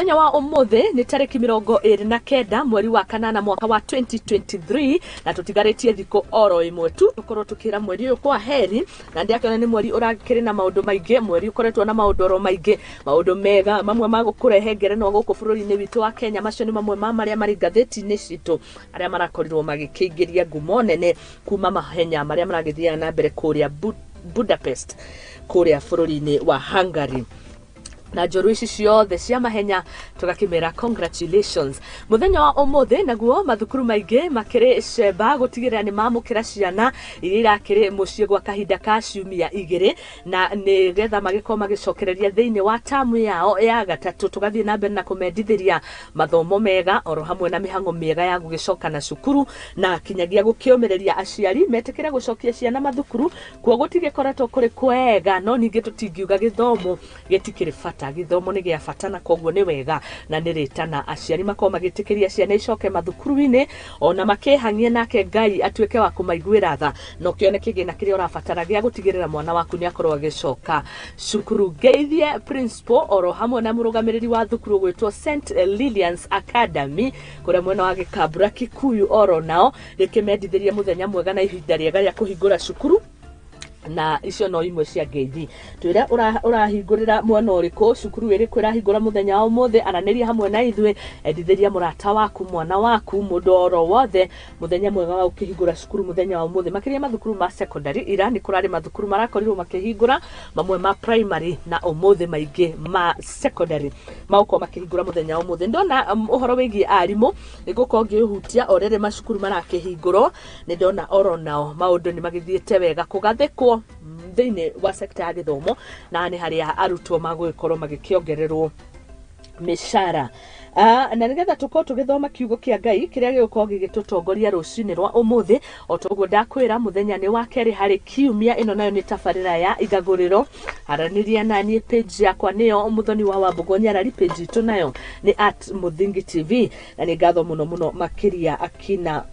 Muthenya wa umuthi ni tariki 29 mweri wa kanana mwaka wa 2023 na tutigaretie thiko oro imwe tu tukorwo tukira mweri uyu kwa heri na ndiakana ni mweri urakiri na maundu maingi mweri ukoretwo na maundu oro maingi maundu mega mamwe magukurehe ngerenwa guku bururi-ini witu wa Kenya macio ni mamwe ma maria mari ngatheti-ini citu aria marakorirwo magikiingiria ngumo nene kuma mahenya maria maragithia na mbere kuria Budapest kuria bururi-ini wa Hungary na joru ici ciothe cia mahenya tugakimera congratulations. Muthenya wa umuthi naguo mathukuru maingi makiri cemba gutigirira ni mamukira ciana iria irakiri mucii gwa kahinda ka ciumia igiri na ni getha magiko magicokereria thiini wa tamu yao ya gatatu tugathie na mbere na kumendithiria mathomo mega oro hamwe na mihango mega ya gugicoka na cukuru na kinyagia gukiomereria aciari metikira gucokia ciana mathukuru kuo gutigikoretwo kuri kwega no ningi tutingiuga githomo gitikiri fata githomo ni gia fatana koguo ni wega na ni ritana aciari makoma magitikiria ciana icoke mathukuru-ini ona makihangie nake Ngai atuike wa kumaiguira tha no kione kigina kiria urafatara gia gutigirira mwana waku ni akorwo agicoka cukuru. Geithie principal oro hamwe na murugamiriri wa thukuru gwitwo St Lilian's Academy kuria mwena wa Gikambura Kikuyu oro nao rikimendithiria muthenya mwega na ihinda riega ria kuhingura cukuru na icio no imwe cia ngeithi twira urahingurira mwana uriku cukuru iriku irahingura muthenya wa umuthi ananiria hamwe na ithwe endithiria murata waku mwana waku mundu oro wothe muthenya mwega wa ukihingura cukuru muthenya wa umuthi makiria mathukuru ma secondary ira ni kurari mathukuru marakorirwo makihingura mamwe ma primary na umuthi maingi ma secondary mauko makihingura muthenya wa umuthi ndona uhoro wigi arimu niguko ngihutia orere macukuru marakihingurwo ni ndona oro nao maundu ni magithiete wega kugathikwo thiini wa sekta ya githomo na ni haria arutwo magwikorwo magikiongererwo mishara na nigetha tukorwo tugithoma kiugo kia Ngai kiria gigukorwo gigitutongoria rucini rwa umuthi otoguo ndakwira muthenya ni wa keri hari kiumia ino nayo ni tabarira ya Igaguriro haraniria nani page yakwa niyo Muthoni wa Wambugu Nyarari page itu nayo ni @Muthingi TV na ni ngatho muno makiria akina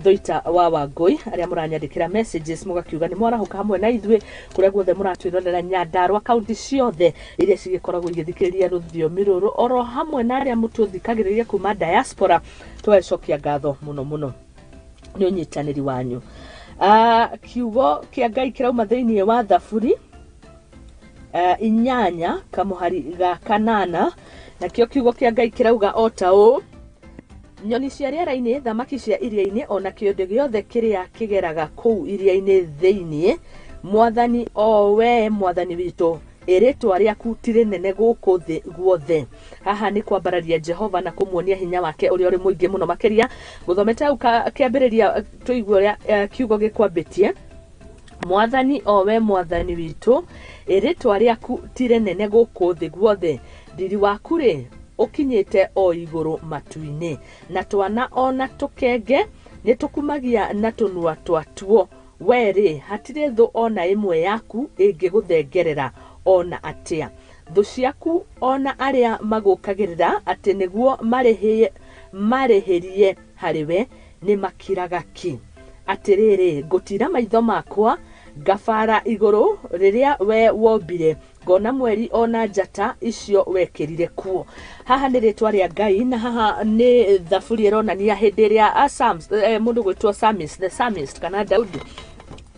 Thoita wa Wangui aria muranyandikira messages mugakiuga ni mwarahuka hamwe na ithwe kuria guothe muratwirorera Nyandarua county ciothe iria cigikoragwo igithikiriria ruthiomi ruru oro hamwe na aria mututhikagiriria kuma diaspora twecokia ngatho muno ni unyitaniri wanyu. Kiugo kia Ngai kirauma thiini wa Thaburi 8 kamuhari ga kanana na kio kiugo kia Ngai kirauga ota u nyoni cia riera-ini thamaki cia iria-ini ona kionde giothe kiria kigeraga kuu iria-ini thiini mwathani owe mwathani witu iritwa riaku tire nene guku thi guothe. Haha ni kwambararia Jehova na kumuonia hinya wake uria uri muingi muno makiria guthomete au kiambiriria tuigwe uria kiugo gikwambitie mwathani owe mwathani witu iritwa riaku tire nene guku thi guothe ndiri waku ri ukinyite o iguru matu-ini na twana ona tukenge ni tukumagia na tunua twatuo weri hatire thu ona imwe yaku ingiguthengerera ona atia thu ciaku ona aria magukagirira ati niguo mareherie hariwe ni makiraga ki atiriri ngutira maitho makwa ngabara iguru riria we wombire ngona mweri ona njata icio wekirire kuo. Haha ni ritwa ria Ngai na haha ni thaburi ironania hindi ria Psalms mundu gwitwo the psalmist kana Daudi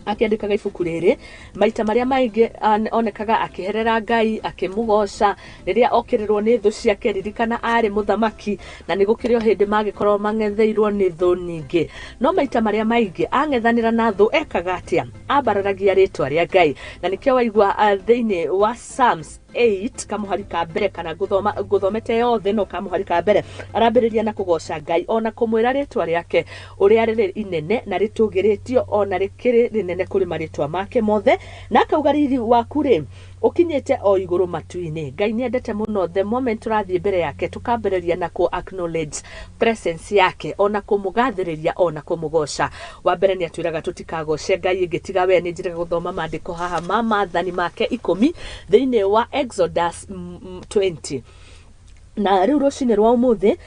akiandikaga ibuku riri maita maria maingi onekaga akiherera Ngai akimugoca riria okirirwo ni thu ciake ririkana ari muthamaki na nigukirio hindi magikorwo mangetheirwo ni thu nyingi no maita maria maingi angethanira na thu ekaga atia ambararagia ritwa ria Ngai na nikio waigua thiini wa Psalms 8 kamuharika mbere kana guthomete yothe no kamuharika mbere arambiriria na kugoca Ngai ona kumwira ritwa riake uria riri inene na ritugiritio ona rikiri rinene kuri maritwa make mothe na akauga riri waku ri ukinyite o iguru matu-ini. Ngai ni endete muno the moment turathie mbere yake tukambiriria na ku acknowledge presence yake ona kumugathiriria ona kumugoca. Wa mbere ni atwiraga tutikagoce Ngai ingitiga we ni njiraga guthoma maandiko haha mama thani make 10 thiini wa Exodus 20 na riu rucini rwa umuthi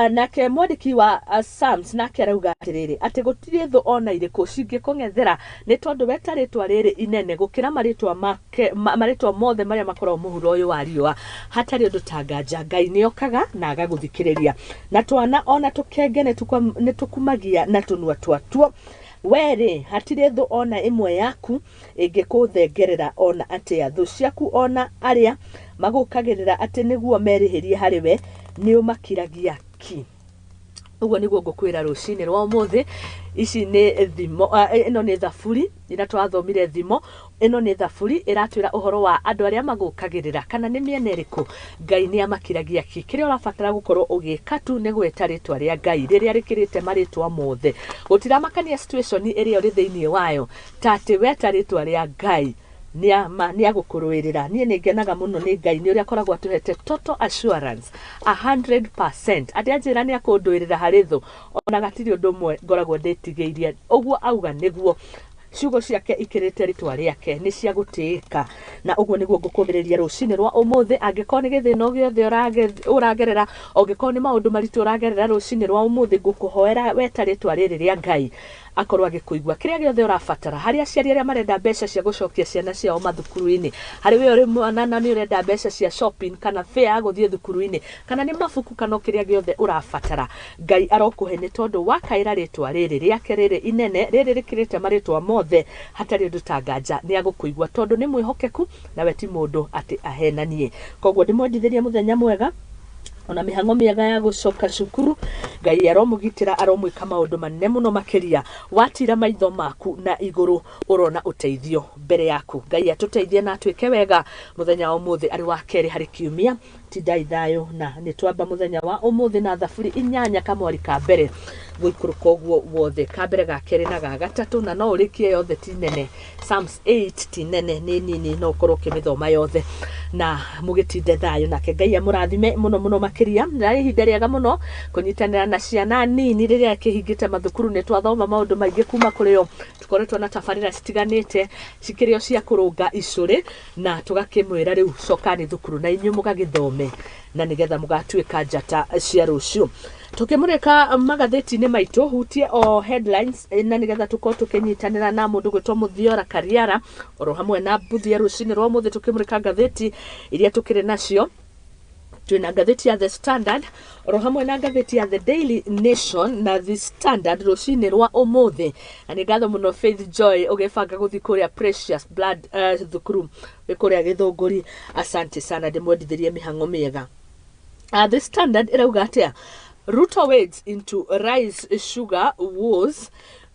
nake mwandiki wa Psalms nake arauga atiriri ati gutiri thu ona iriku cingikung'ethera ni tondu wetaritwa riri inene gukira maritwa mothe maria makorwo muhuro uyu wa riua hatari undu tanganja Ngai niokaga na agaguthikiriria na twana ona tukenge ni tukumagia na tunua twatuo weri hatire thu ona imwe yaku ingikuthengerera ona atia thu ciaku ona aria magukagirira ati niguo merihirie hariwe ni umakiragia ki uguo niguo ngukwira rucini rwa umuthi ici ni thimo ino ni thaburi ira twathomire thimo ino ni thaburi iratwira uhoro wa andu aria magukagirira kana ni miena iriku Ngai ni amakiragia ki kiria urabatara gukorwo ugika tu ni gweta ritwa ria Ngai riria rikirite maritwa mothe gutiramakania situation iria uri thiini wayo tati weta ritwa ria Ngai ni agukuruirira nie ningenaga muno ni Ngai ni uria koragwo atuhete total assurance 100% ati anjira ni akunduirira hari thu ona gatiri undu mwe ngoragwo nditigeirie uguo auga niguo ciugo ciake ikirite ritwa riake ni cia gutiika na uguo niguo ngukumiriria rucini rwa umuthi angikoni githina giothe uragerera ongikoni maundu maritu uragerera rucini rwa umuthi ngukuhoera weta ritwa riri ria Ngai akorwo agikuigwa kiria giothe urabatara hari aciari aria marenda mbeca cia gucokia ciana ciao mathukuru-ini hari we uri mwana na ni urenda mbeca cia shopping kana fare guthie thukuru-ini kana ni mabuku kana kiria giothe urabatara Ngai arokuhe ni tondu wakaira ritwa riri riake riri inene riri rikirite maritwa mothe hatari undu tanganja ni agukuigwa tondu ni mwihokeku na we ti mundu ati ahenanie koguo ndimwendithirie muthenya mwega ona mihango miega ya gucoka cukuru Ngai aromugitira aromwika maundu manene muno makiria watira maitho maku na iguru urona uteithio mbere yaku Ngai atuteithie na atwike wega muthenya wa umuthi ari wa keri hari kiumia tidai thayo na nitwamba muthenya wa umuthi na thaburi inyanya kamwari ka mbere gwikuruka uguo wothe ka mbere ga keri na ga gatatu na no urikie yothe tinene Psalms 8 tinene ni nini no korwo kimithoma yothe na mugitinde thayo nake Ngai amurathime muno muno makiria na ihinda riega muno kunyitanira na ciana nini riria kihingite mathukuru ni twathoma maundu maingi kuma kurio tukoretwo na tabarira citiganite cikirio cia kurunga icuri na tugakimwira riu cokani thukuru na inyu mugagithome na nigetha mugatwika njata cia rucio tukimurika magatheti-ini maitu hutie o headlines na nigetha tukorwo tukinyitanira na mundu gwitwo Muthiora Kariara oro hamwe na Mbuthia rucini rwa muthi tukimurika gatheti iria tukiri nacio twina gatheti ya The Standard oro hamwe na gatheti ya The Daily Nation na The Standard rucini rwa umuthi na nigatho muno Faith Joy ugefanga guthi kuria Precious Blood thukuru kuria Githunguri asante sana ndimwendithirie mihango miega The Standard irauga atia Ruto wades into rice sugar wars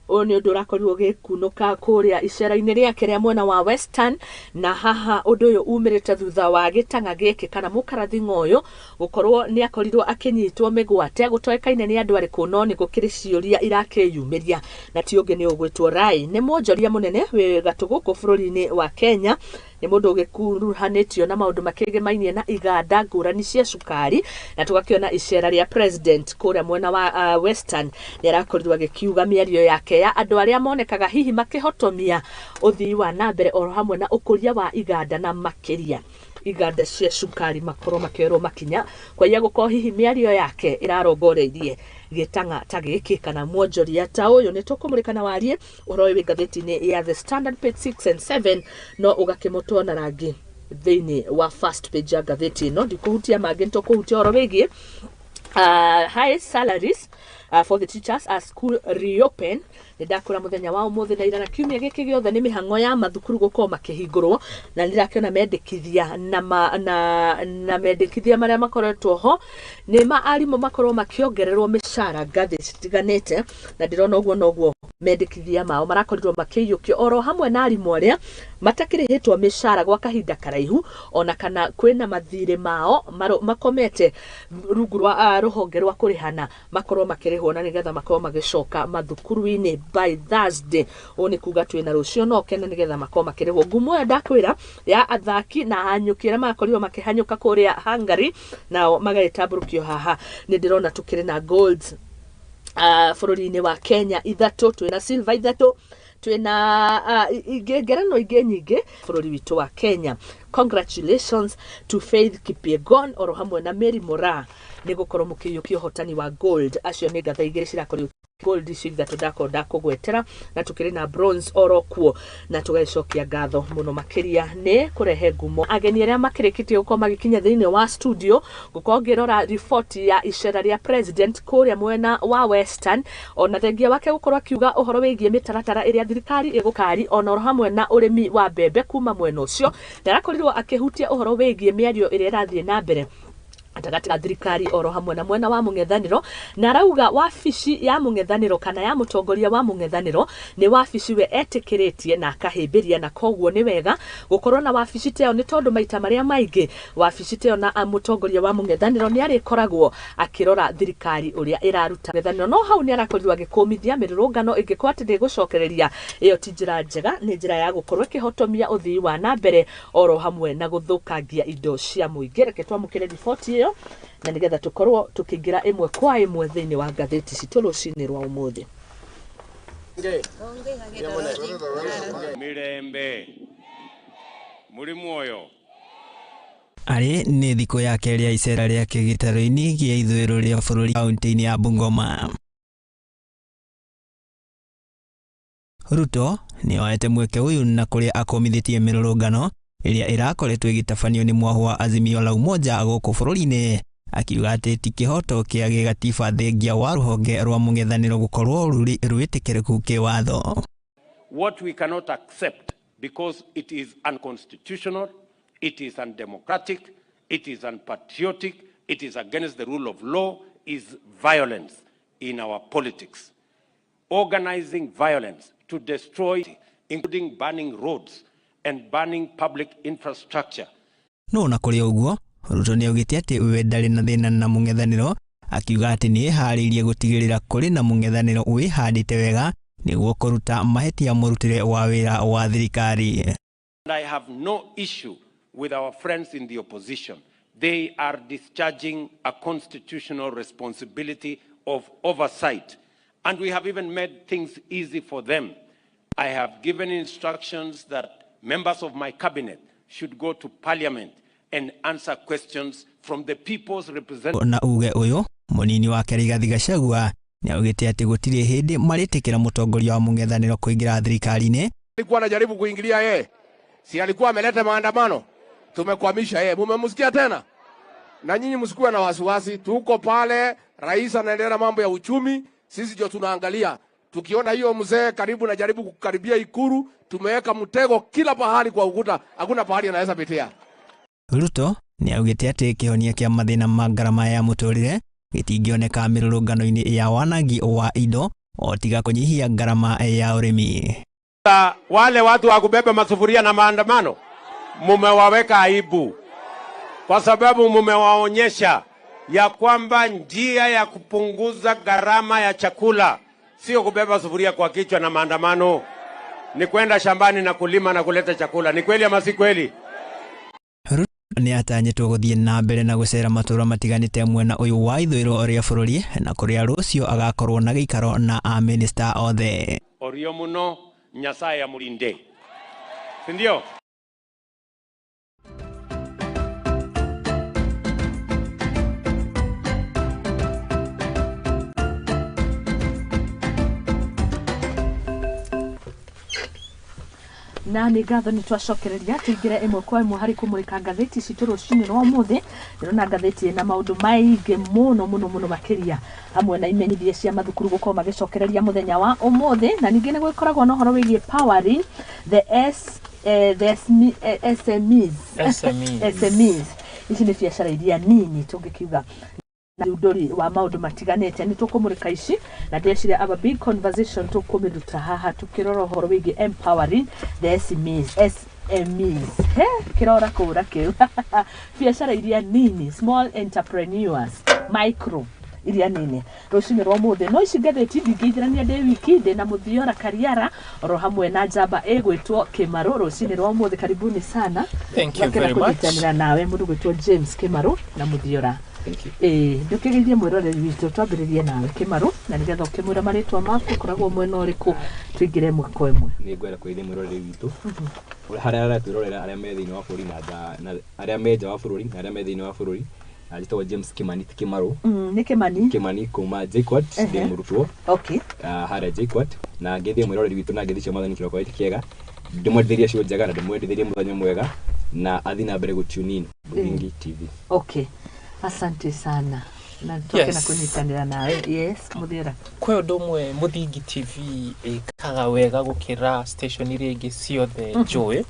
oni undu rakorirwo gikunuka kuria icera-ini riake ria mwena wa Western na haha undu uyu umirite thutha wa gitanga giki kana mukarathing'o uyu gukorwo ni akorirwo akinyitwo migwate gutoekaine ni andu ariku no ni gukiri ciuria irakiyumiria na ti ungi ni ugwitwo Rai ni mwonjoria munene wi gatuguku bururi-ini wa Kenya ni mundu ugikuruhanitio na maundu makigimainie na iganda ngurani cia cukari na tugakiona icera ria president kuria mwena wa Western ni arakorirwo agikiuga miario yake ya andu aria monekaga hihi makihotomia uthii wa nambere oro hamwe na ukuria wa iganda na makiria iganda cia cukari makorwo makero makinya kwa iya gukorwo hihi miario yake irarongoreirie gitanga ta giki kana mwonjoria ta uyu ni tukumurika na warie uroi gatheti-ini ya The Standard page 6 and 7 no ugakimutwo na rangi thiini wa first page ya gatheti no ndikuhutia mangi ntukuhutia oro wigie high salaries for the teachers as school reopen ndakura muthenya wa umuthi na irana kiumia giki giothe ni mihango ya mathukuru gukorwo makihingurwo na ndirakiona mendekithia na mendekithia maria makoretwo ho ni maarimu makorwo makiongererwo mishara ngathi citiganite na ndirona uguo noguo mendekithia mao marakorirwo makiyukio oro hamwe na arimu aria matakirihitwo mishara gwa kahinda karaihu ona kana kwina mathire mao makomete rungu rwa ruhonge rwa kurihana makorwo makirihwo na nigetha makorwo magicoka mathukuru-ini by Thursday oni kuga twina rucio no kena nigetha makorwo makirihwo ngumo ya ndakwira ya athaki na hanyukira makorirwo makihanyuka kuria Hungary nao magaitamburukio haha ni ndirona tukiri na golds bururi-ini wa Kenya ithatu twina silver ithatu twina ngerano ingĩ nyingĩ bũrũri witũ wa Kenya. Congratulations to Faith Kipyegon oro hamwe na Mary Moraa nĩ gũkorwo mũkĩiyũkia ũhotani wa gold. Acio nĩ ngatha igĩrĩ cirakorirwo gold icio ithatũ ndakũgwetera, na tukĩrĩ na bronze oro kuo, na tũgagĩcokia ngatho mũno makĩria nĩ kũrehe ngumo ageni arĩa makĩrĩkĩtie gũkorwo magĩkinya thĩinĩ wa studio gũkorwo ngĩrora riboti ya icera rĩa president kũrĩa mwena wa Western, ona thengia wake gũkorwo akiuga ũhoro wĩgiĩ mĩtaratara ĩrĩa thirikari ĩgũkari ona oro hamwe na ũrĩmi wa mbembe kuma mwena ũcio. Ndarakorirwo akĩhutia ũhoro wĩgiĩ mĩario ĩrĩa ĩrathiĩ na mbere gatagatĩ ka thirikari oro hamwe na mwena wa mũng'ethanĩro, na arauga wabici ya mũng'ethanĩro kana ya mũtongoria wa mũng'ethanĩro nĩ wabici we etĩkĩrĩtie na akahĩmbĩria, na koguo nĩ wega gũkorwo na wabici teo, nĩ tondũ maita marĩa maingĩ wabici teo na mũtongoria wa mũng'ethanĩro nĩ arĩkoragwo akĩrora thirikari ũrĩa ĩraruta mũng'ethanĩro. No hau nĩ arakorirwo agĩkũmithia mĩrũrũngano ĩngĩkorwo atĩ ndĩgũcokereria, ĩyo ti njĩra njega, nĩ njĩra ya gũkorwo ĩkĩhotomia ũthii wa na mbere oro hamwe na gũthũkangia indo cia mũingĩ. Reke twamũkĩre riboti ĩyo na nigetha tukorwo tukĩingĩra ĩmwe kwa ĩmwe thĩinĩ wa ngathĩti citũ rũcinĩ rwa ũmũthĩ. Mirembe muri muoyo arĩ nĩ thikũ ya kerĩ ya icera rĩake gĩtarũ-inĩ gĩa ithũĩro rĩa bũrũri kaunti-inĩ ya Bungoma. Ruto nĩ oete mweke ũyũ na kũrĩa akomithĩtie mĩrũrũngano ĩrĩa ĩrakoretwo ĩgĩtabanio nĩ mwahu wa Azimio la Umoja gũkũ bũrũri-inĩ, akiuga atĩ ti kĩhoto kĩa gĩgatiba thengia wa rũhonge rwa mũng'ethanĩro gũkorwo rwĩtĩkĩrĩku kĩwatho. What we cannot accept because it is unconstitutional, it is undemocratic, it is unpatriotic, it is against the rule of law, is violence in our politics. Organizing violence to destroy, including burning roads and burning public infrastructure. No na kũrĩ ũguo, Ruto nĩ augĩte atĩ we ndarĩ na thĩna na mũng'ethanĩro, akiuga atĩ nĩ eharĩirie gũtigĩrĩra kũrĩ na mũng'ethanĩro wĩhandĩte wega nĩguo kũruta mahĩtia mũrutĩre wa wĩra wa thirikari. I have no issue with our friends in the opposition. They are discharging a constitutional responsibility of oversight, and we have even made things easy for them. I have given instructions that members of my cabinet should go to parliament and answer questions from the people's representatives. Na uge ũyũ mũnini wa Rigathi Gachagua nĩ augĩte atĩ gũtirĩ hĩndĩ marĩtĩkĩra mũtongoria wa mũng'ethanĩro kũingĩra thirikari-inĩ. Alikuwa anajaribu kuingilia yeye, si alikuwa ameleta maandamano, tumekwamisha yeye. Mumemsikia tena? Na nyinyi msikuwe na wasiwasi, tuko pale, rais anaendelea mambo ya uchumi, sisi ndio tunaangalia. Tukiona hiyo mzee karibu na jaribu kukaribia Ikuru, tumeweka mtego kila pahali kwa ukuta, hakuna pahali anaweza pitia. Ruto nĩ augĩte atĩ kĩhonia kĩa mathĩna ma ngarama ya mũtũrĩre gĩtingĩoneka mĩrũrũngano-inĩ ya wanangi wa indo o tiga kũnyihia ngarama ya ũrĩmi. Wale watu wa kubeba masufuria na maandamano mumewaweka aibu, kwa sababu mumewaonyesha ya kwamba njia ya kupunguza gharama ya chakula sio kubeba sufuria kwa kichwa na maandamano, ni kwenda shambani na kulima na kuleta chakula. Ni kweli ama si kweli? Nĩ atanyĩtwo gũthiĩ na mbere na gũcera matũũra matiganĩte mwena ũyũ wa ithũĩro rĩa bũrũri, na kũrĩa rũciũ agakorwo na gĩikaro na aminista othe. Orio muno Nyasaye amurinde, si ndio? Na nĩ ngatho nĩ twacokereria tũingĩre ĩmwe kwa ĩmwe harĩ kũmũrĩka ngathĩti citũ rũcinĩ rwa ũmũthĩ. Ndĩrona ngathĩti na maũndũ maingĩ mũno makĩria, hamwe na imenyithia cia mathukuru gũkorwo magĩcokereria mũthenya wa ũmũthĩ, na ningĩ nĩ gũkoragwo na ũhoro wĩgiĩ powering the SMEs. Ici nĩ biacara iria nini tũngĩkiuga na udori wa maũndũ matiganĩte. Nĩ tũkũmũrĩka ici na ndĩreciria aba big conversation tũkũmĩruta haha tukĩrora ũhoro wĩgiĩ empowering the SMEs. Kĩrora kũra kĩu biacara iria nini, small entrepreneurs, micro iria nini rũcinĩ rwa ũmũthĩ. No ici ngathĩti ndingĩithĩrania ndĩ wiki, ndĩna Mũthiora Kariara oro hamwe na njamba ĩgwĩtwo Kĩmarũ rũcinĩ rwa ũmũthĩ. Karibuni sana. Thank you very much. Nawe mũndũ gwĩtwo James Kĩmarũ na Mũthiora Thank you. Ndukigeithie mwiroreri witũ twambĩrĩrie nawe Kĩmaru na nĩgetha ũkĩmwĩra marĩtwa maku koragwo mwena ũrĩkũ tũingĩre ĩmwe kwa ĩmwe. Nĩ ngwenda kwĩrithia mwiroreri witũ harĩa aratwĩrorera arĩa me thĩinĩ wa bũrũri na arĩa me nja wa bũrũri na arĩa me thĩinĩ wa bũrũri. Njĩtagwo James Kimani ti Kĩmaru. Nĩ Kimani. Kimani kuma JKUAT ndĩ mũrutwo. Okay. Harĩa JKUAT na ngĩthie mwiroreri witũ na ngĩthie Mwathani kĩroko gĩkĩ kĩega. Ndĩmwendithĩrie cio njega na ndĩmwendithĩrie mũthenya mwega na athi na mbere gũtune in Muthingi TV. Okay. Asante sana. Na tuke na kunyitanira nawe. Yes, Muthira. Kwa ũndũ ũmwe Muthingi TV ĩkaga wega gũkĩra station iria ingĩ ciothe njũĩ.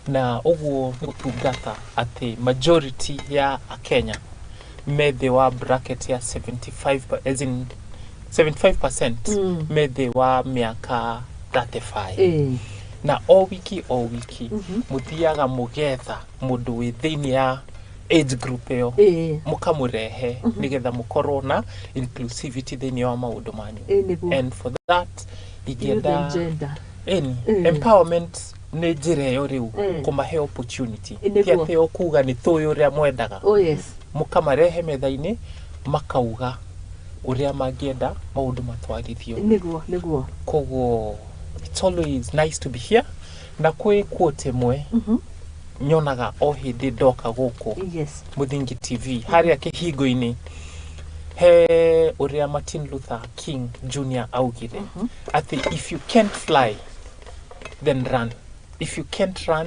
Na ũguo nĩ gũtungata atĩ majority ya Akenya me thĩ wa bracket ya 75 as in 75% me thĩ wa mĩaka 35. Na o wiki muthiaga mugetha mundu wi thiini ya age group yo mukamurehe nigetha mukorwo na inclusivity thiini wa maundu manyu. And for that igenda empowerment ni njira yo riu kumahe opportunity tiate yo kuga ni tuyi uria mwendaga. Mukamarehe methaini makauga uria mangienda maundu matwarithio. Niguo koguo it's always nice to be here. Na kwe quote mwe nyonaga o hindi ndoka guku Muthingi TV haria kihingo-ini he uria Martin Luther King Jr. augire ati if you can't fly then run, if you can't run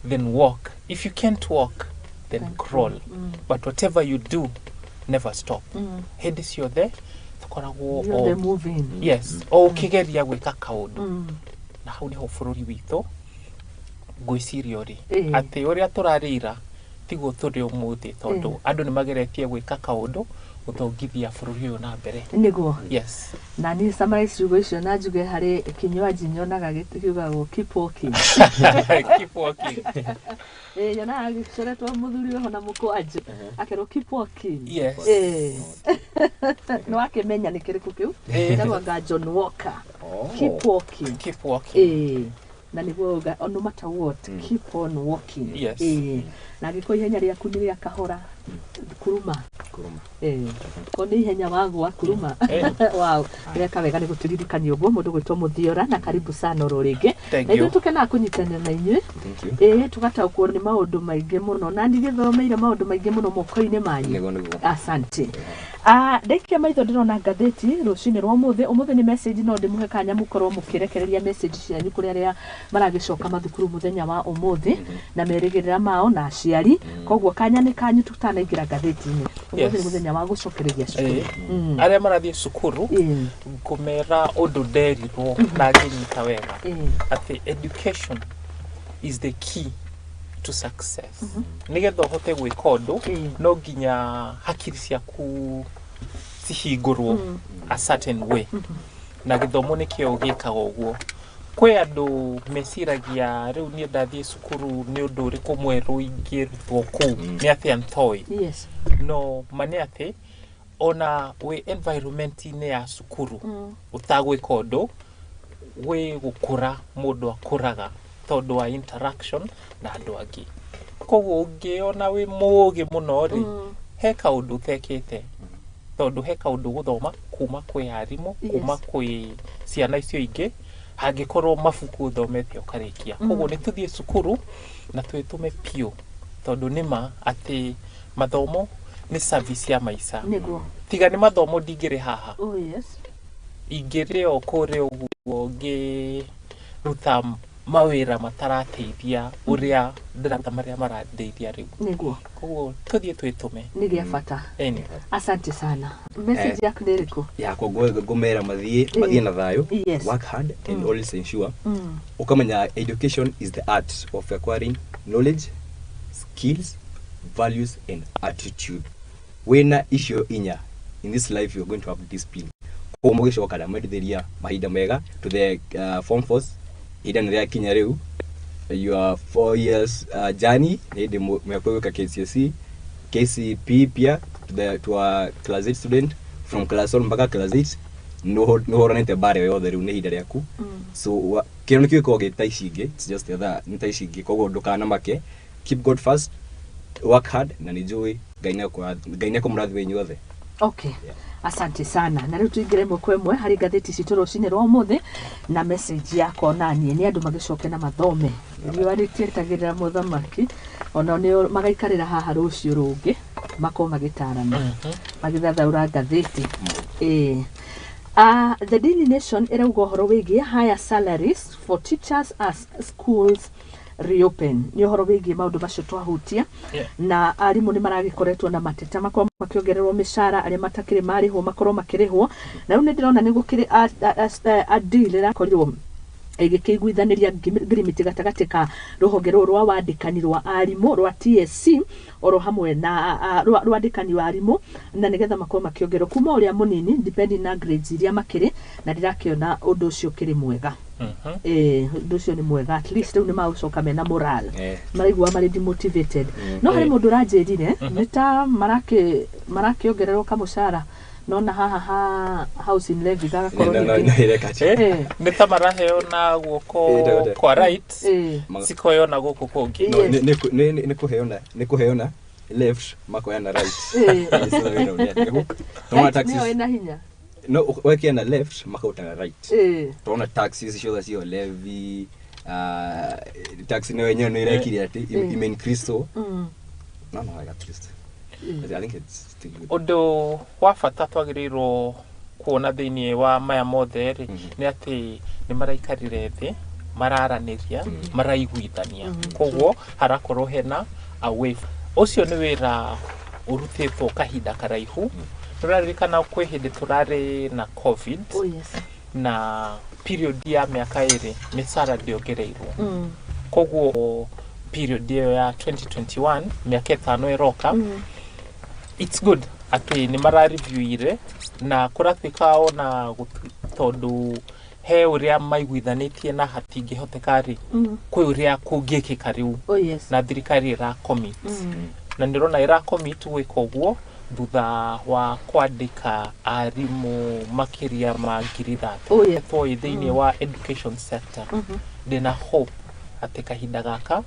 then walk, if you can't walk then crawl, but whatever you do never stop. Hindi ciothe tukoragwo o kigeria gwika kaundu na hau niho bururi witũ ngwiciria ri ati uria turarira tiguo turi umuthi tondu andu ni mageretie gwika kaundu uthongithia bururi uyu na mbere. Niguo. Yes. Na ni summarize ciugo icio na njuge hari kinywaji nyonaga gĩtigagwo keep walking. Keep walking. Yona gĩcoretwo muthuri ho na mũkwanjũ akerwo keep walking. Yes. No akimenya ni kĩrĩkũ kĩu ndagwa John Walker. Keep walking. Keep walking. Na niguo no matter what keep on walking. Yes. Na giko ihenya ria kuniria kahora kuruma. Ko ni ihenya wagwa kuruma. Wow. Reka wega ni gutiririkania uguo mundu gwitwo Muthiora na karibu sana uroringe. Na ithu tukena kunyitanira na inyuĩ. Tugataũkwo ni maundu maingi muno na ndigithomeire maundu maingi muno moko-ini manyu. Asante. Ndekia maitho ndirona ngathĩti rũcinĩ rwa ũmũthĩ ni message no ndimuhe kanya mukorwo mukirekereria message cianyu kuri aria maragicoka mathukuru muthenya wa ũmũthĩ na merĩgĩrĩra mao na aciari. Koguo kanya ni kanyu tutanaingira ngathĩti-inĩ. Ũmũthĩ ni muthenya wa gucokereria cukuru. Aria marathie cukuru kumera undu nderirwo na nginyita wega ati education is the key to success. Nigetha uhote gwika undu no nginya hakiri ciaku cihingurwo a certain way. Na githomo nikio gikaga uguo. Kwe andu mesiragia riu ni ndathie cukuru ni undu uriku mweru ingirutwo kuu ni atia ntoi. No mane ati ona we environment-ini ya cukuru utagwika undu we gukura mundu akuraga tondu wa interaction na andu angi. Koguo ungiona wi mugi muno ri he kaundu utekete tondu he kaundu guthoma kuma kwi arimu kuma kwi ciana icio ingi hangikorwo mabuku uthomete ukarikia. Koguo ni tuthie cukuru na twitume pio tondu nima ati mathomo ni service ya maisha. Tiga ni mathomo ndingire haha. Ingire okore uguo ngi ruta mawira matarateithia uria ndirata maria marandeithia riu. Niguo. Koguo tuthie twitume. Ni gia bata. Asante sana. Message yaku ni iriku? Yakwa ngomera mathie na thayo. Work hard and always ensure ukamenya education is the art of acquiring knowledge, skills, values and attitude. Wena icio inya in this life you're going to have discipline. Ko mugicoka na medithiria mahinda mega to the form force idan ria kinya riu your 4 years journey ndi mekweka KCSE KCP pia to a class 8 student from class 1 mpaka class 8 no horanete bare yothe riu ni hinda riaku. So kino nikio ko gitaicinge it's just that nitaicinge koguo ndukana make keep God first, work hard na nijui Gaine kumradhi wenyu othe. Okay. Asante sana. Na riu tuingire mwemwe hari gatheti citu rucini rwa muthe na message yako nanie ni andu magicoke na mathome. Riu aritietagirira muthamaki ona ni magaikarira haha rucio rungi mako magitarana. Magithathaura gatheti. The Daily Nation irauga uhoro wigie higher salaries for teachers as schools reopen. Ni uhoro wigie maundu macio twahutia na arimu ni maragikoretwo na mateta makwa makiongererwo mishara aria matakire marihwo makorwo makirihwo na riu ni ndirona ni gukiri a deal irakorirwo igikiguithaniria agreement gatagati ka ruhonge rwa wandikani rwa arimu rwa TSC oro hamwe na rwandikani wa arimu na nigetha makorwo makiongerwo kuma uria munini depending na grades iria makiri na ndirakiona undu ucio kiri mwega. Undu ucio ni mwega, at least riu ni maucoka mena moral maraigua mari demotivated. No hari mundu ranjirire nita marakiongererwo kamushara nona haha housing levy gagakorwo ni ta maraheo na guoko kwa right sikoyo na guoko kungi ni kuheona left makoya na right no ina hinya no weki na left makauta right tona taxes icio cio levy tax no yenyewe no irekiri ati imen Kristo no I Kristo. I think it's still good. Odo wa fata twagiriro kuona thiini wa maya mothe ni ati ni maraikarire thi mararaniria maraiguithania koguo harakorwo hena away ucio ni wira urutitwo kahinda karaihu turaririkana kwi hindi turari na covid na period ya miaka iri misara ndiongereirwo koguo period ya 2021 miaka 5 iroka it's good ati ni mara review ire na kuratwika ona tondu he uria maiguithanitie na hatingihoteka kwi uria kungikika riu na thirikari ira commit na ndirona ira commit gwika uguo thutha wa kwandika arimu makiria ma ngiri 30 for thiini wa education sector ndina hope ati kahinda gaka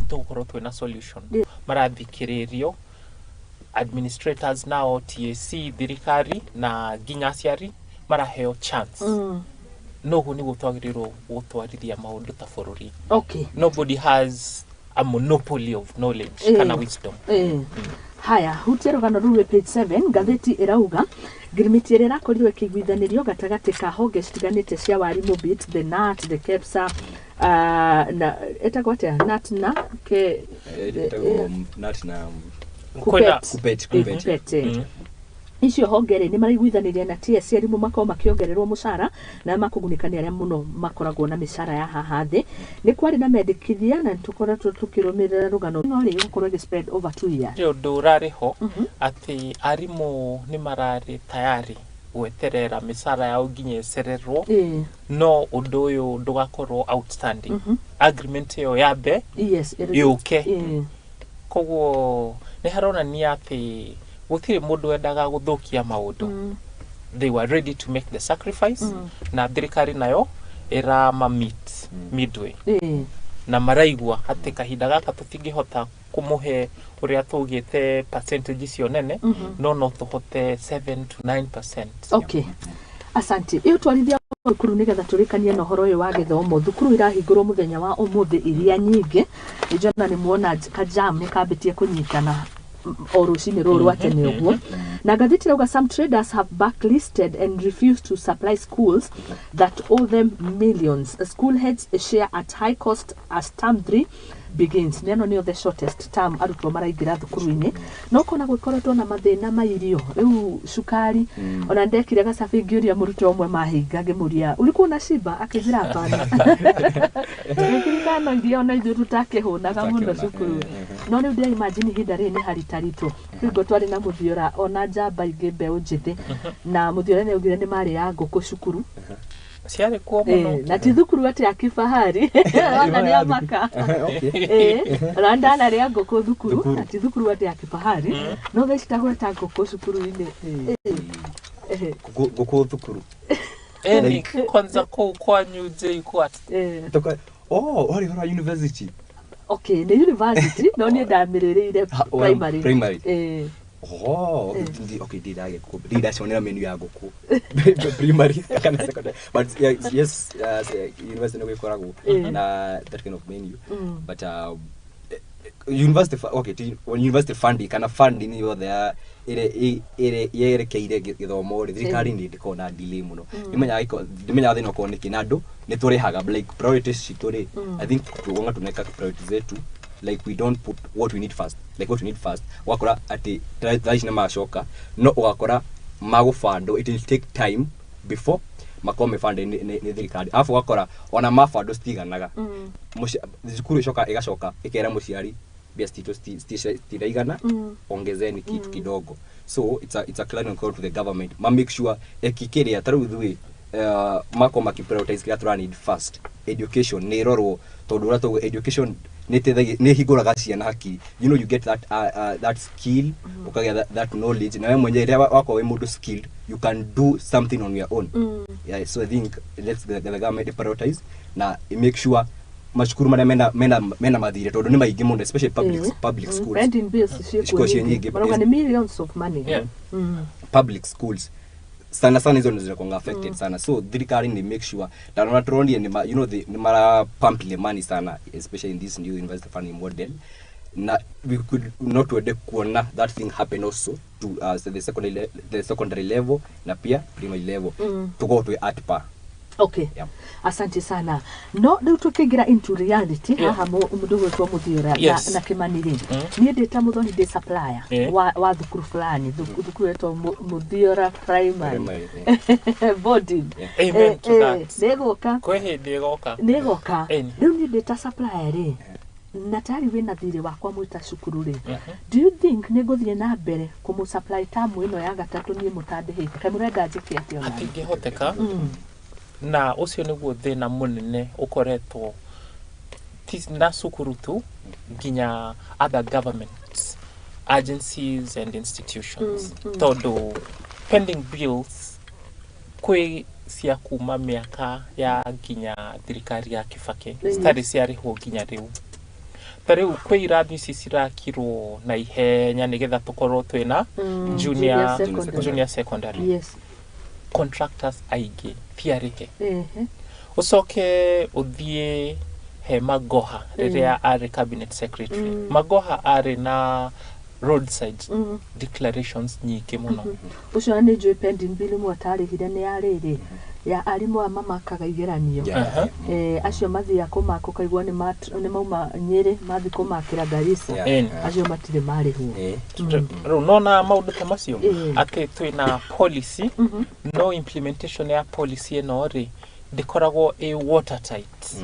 tukorwo twina solution marathikiririo administrators now TSC thirikari na nginya aciari maraheo chance nogu ni gutwagirirwo gutwarithia maundu ta bururi. Nobody has a monopoly of knowledge kana wisdom. Haya hutia rugano ruwe page 7 gatheti irauga girimiti ira rakorirwe kiguithanirio gatagati ka honge citiganite cia warimu bit the NAT the KEPSA na etagwate NAT na ke NAT na kupet icio hongere ni maraiguithaniria na TSC arimu makao makiongererwo mushara na makugunikania aria muno makoragwo na mishara ya haha thi ni kwari na mendikithia na tukoretwo tukirumirira rugano no ri gukorwo spread over 2 years ndu rariho ati arimu ni marari tayari gweterera mishara yao nginya cererwo no undu uyu ndugakorwo outstanding agreement yo yabe yuke koguo ni harona ni ati gutire mundu endaga guthukia maundu they were ready to make the sacrifice na thirikari nayo era meet midway na maraigua ati kahinda gaka tutingihota kumuhe uria tugite percentage cio nene no tuhote 7 to 9%. Asante. Iyo twarithia thukuru nigetha turikanie na horo uyu wa githomo thukuru irahingurwo muthenya wa umuthi iria nyingi ijona ni muona kajam ni kambitie kunyitana orucini ruru atene uguo na gatheti rauga some traders have blacklisted and refused to supply schools that owe them millions. School heads share at high cost as term 3 begins. Neno ni the shortest term arutwo maraingira thukuru-ini no kona gwikoretwo na mathina mairio riu sukari ona ndekire gacabi ngiuria murutwo umwe mahinga ngimuria ulikuwa na shiba akijira hapana nikirikana ndio na ithu tutakihunaga muno cukuru no ni ndia imagine hindari ni haritarito kigo twari na muthiora ona njamba ingi mbeu njithi na muthiora ni ugire ni mari ya nguku cukuru siare kwa muno na tithukuru ati akifahari wana ni amaka randa na ria ngoko thukuru ati thukuru ati akifahari no theci tagweta ngoko cukuru ine ngoko thukuru ni kwanza kwa new day kwa toka ori hora university Okay, the university no ni ndamirĩrĩire primary. Okay, did I shonera menu ya goku primary kana secondary, but yes, university no gikorago na that kind of menu, but university when university funding kana funding yo there yerekeire githomo thirikari ni ndikona delay muno nimenya thina ko ni kinado ni turihaga like priorities citori. I think tuonga tuneka priorities zetu, like we don't put what we need first, wakora ati thaicina macoka no wakora magufando, it will take time before makome fund ni thirikari, afu wakora ona mafando stiganaga thukuru icoka igacoka ikera muciari bia stiraigana ongezeni kitu kidogo. So it's a clear call to the government, make sure ekikiria taru thui makoma ki prioritize kira tura need first education ni roro tondu rato education ne higuraga ciana haki, you know, you get that skill, ukaga that knowledge, na wewe mwenyewe wako we mundu skilled, you can do something on your own. Yeah, so I think let's the government prioritize na make sure mashukuru mena madhire tondu ni maigi muno, especially public schools, spending bills ni millions of money. Public schools sana hizo ndizo zinakuwa affected sana, so thirikari ni make sure that not only you know the mara pump le money sana, especially in this new university funding model, na we could not wede kuona that thing happen also to the secondary level na pia primary level to go to at par. Okay. Yeah. Asante sana. No, ndio tukigira into reality haha mundu wetu muthiora na kimaniri. Ni ndeta Muthoni de supplier wa thukuru fulani, thukuru wetu muthiora primary. Body. Amen to that. Negoka. Kwehe negoka. Negoka. Ndio ni ndeta supplier ri. Na tari wina thire wakwa mwita cukuru ri. Do you think negothie na mbere kumu supply tamu ino ya gatatu ni mutandihite? Kamurenda njike atio na. Atingihoteka. Na ucio niguo thina munene ukoretwo na cukuru tu nginya other governments, agencies and institutions. Todo pending bills kwe cia kuma miaka ya nginya thirikari ya Kibaki stari ciarihwo nginya riu. Tariu kwe irathi cirakirwo na ihenya nigetha tukorwo twina junior secondary. Yes. Contractors aige piarihe usoke uthie he Magoha riria ari cabinet secretary. Magoha ari na roadside declarations nyingi muno. Ucio ni njui pending bill mwatarihire ni ariri ya arimu a mama kagaigeranio acio mathia kumako kaigwa ni mauma Nyeri mathi kumakira Garissa acio matire marihwo ro nona maundu ta macio ati twina policy no implementation ya policy eno ri ndikoragwo watertight.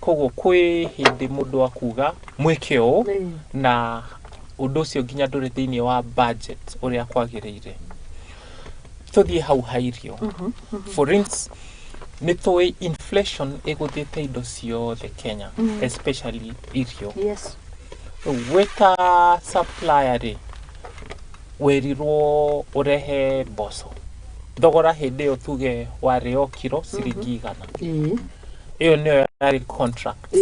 Koguo kwi hindi mundu akuga mwekeo na undu ucio nginya nduri thiini wa budget uria kwagiriire tuthie hau hairio. For instance, nitoi inflation egothete indo ciothe Kenya, especially irio. Yes. Weta supplier ri werirwo urehe mboco thogora hindi yo tuge wario kiro ciringi 100. Iyo niyo yari contract.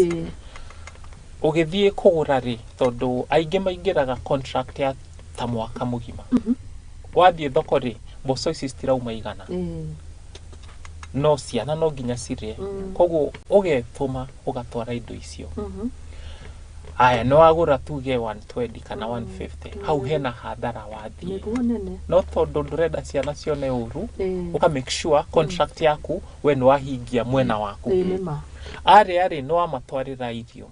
Ugithie kugura ri tondu aingi maingiraga contract ya ta mwaka mugima. Wathie thoko ri mboco ici citirauma 100. No ciana no nginya cirie. Koguo ugetuma ugatwara indo icio. Aya no agura tuge 120 kana 150. Hau hena hadhara wathie. No tondu ndurenda ciana cione uru uka make sure contract yaku we no wahingia mwena waku. Ari no amatwarira irio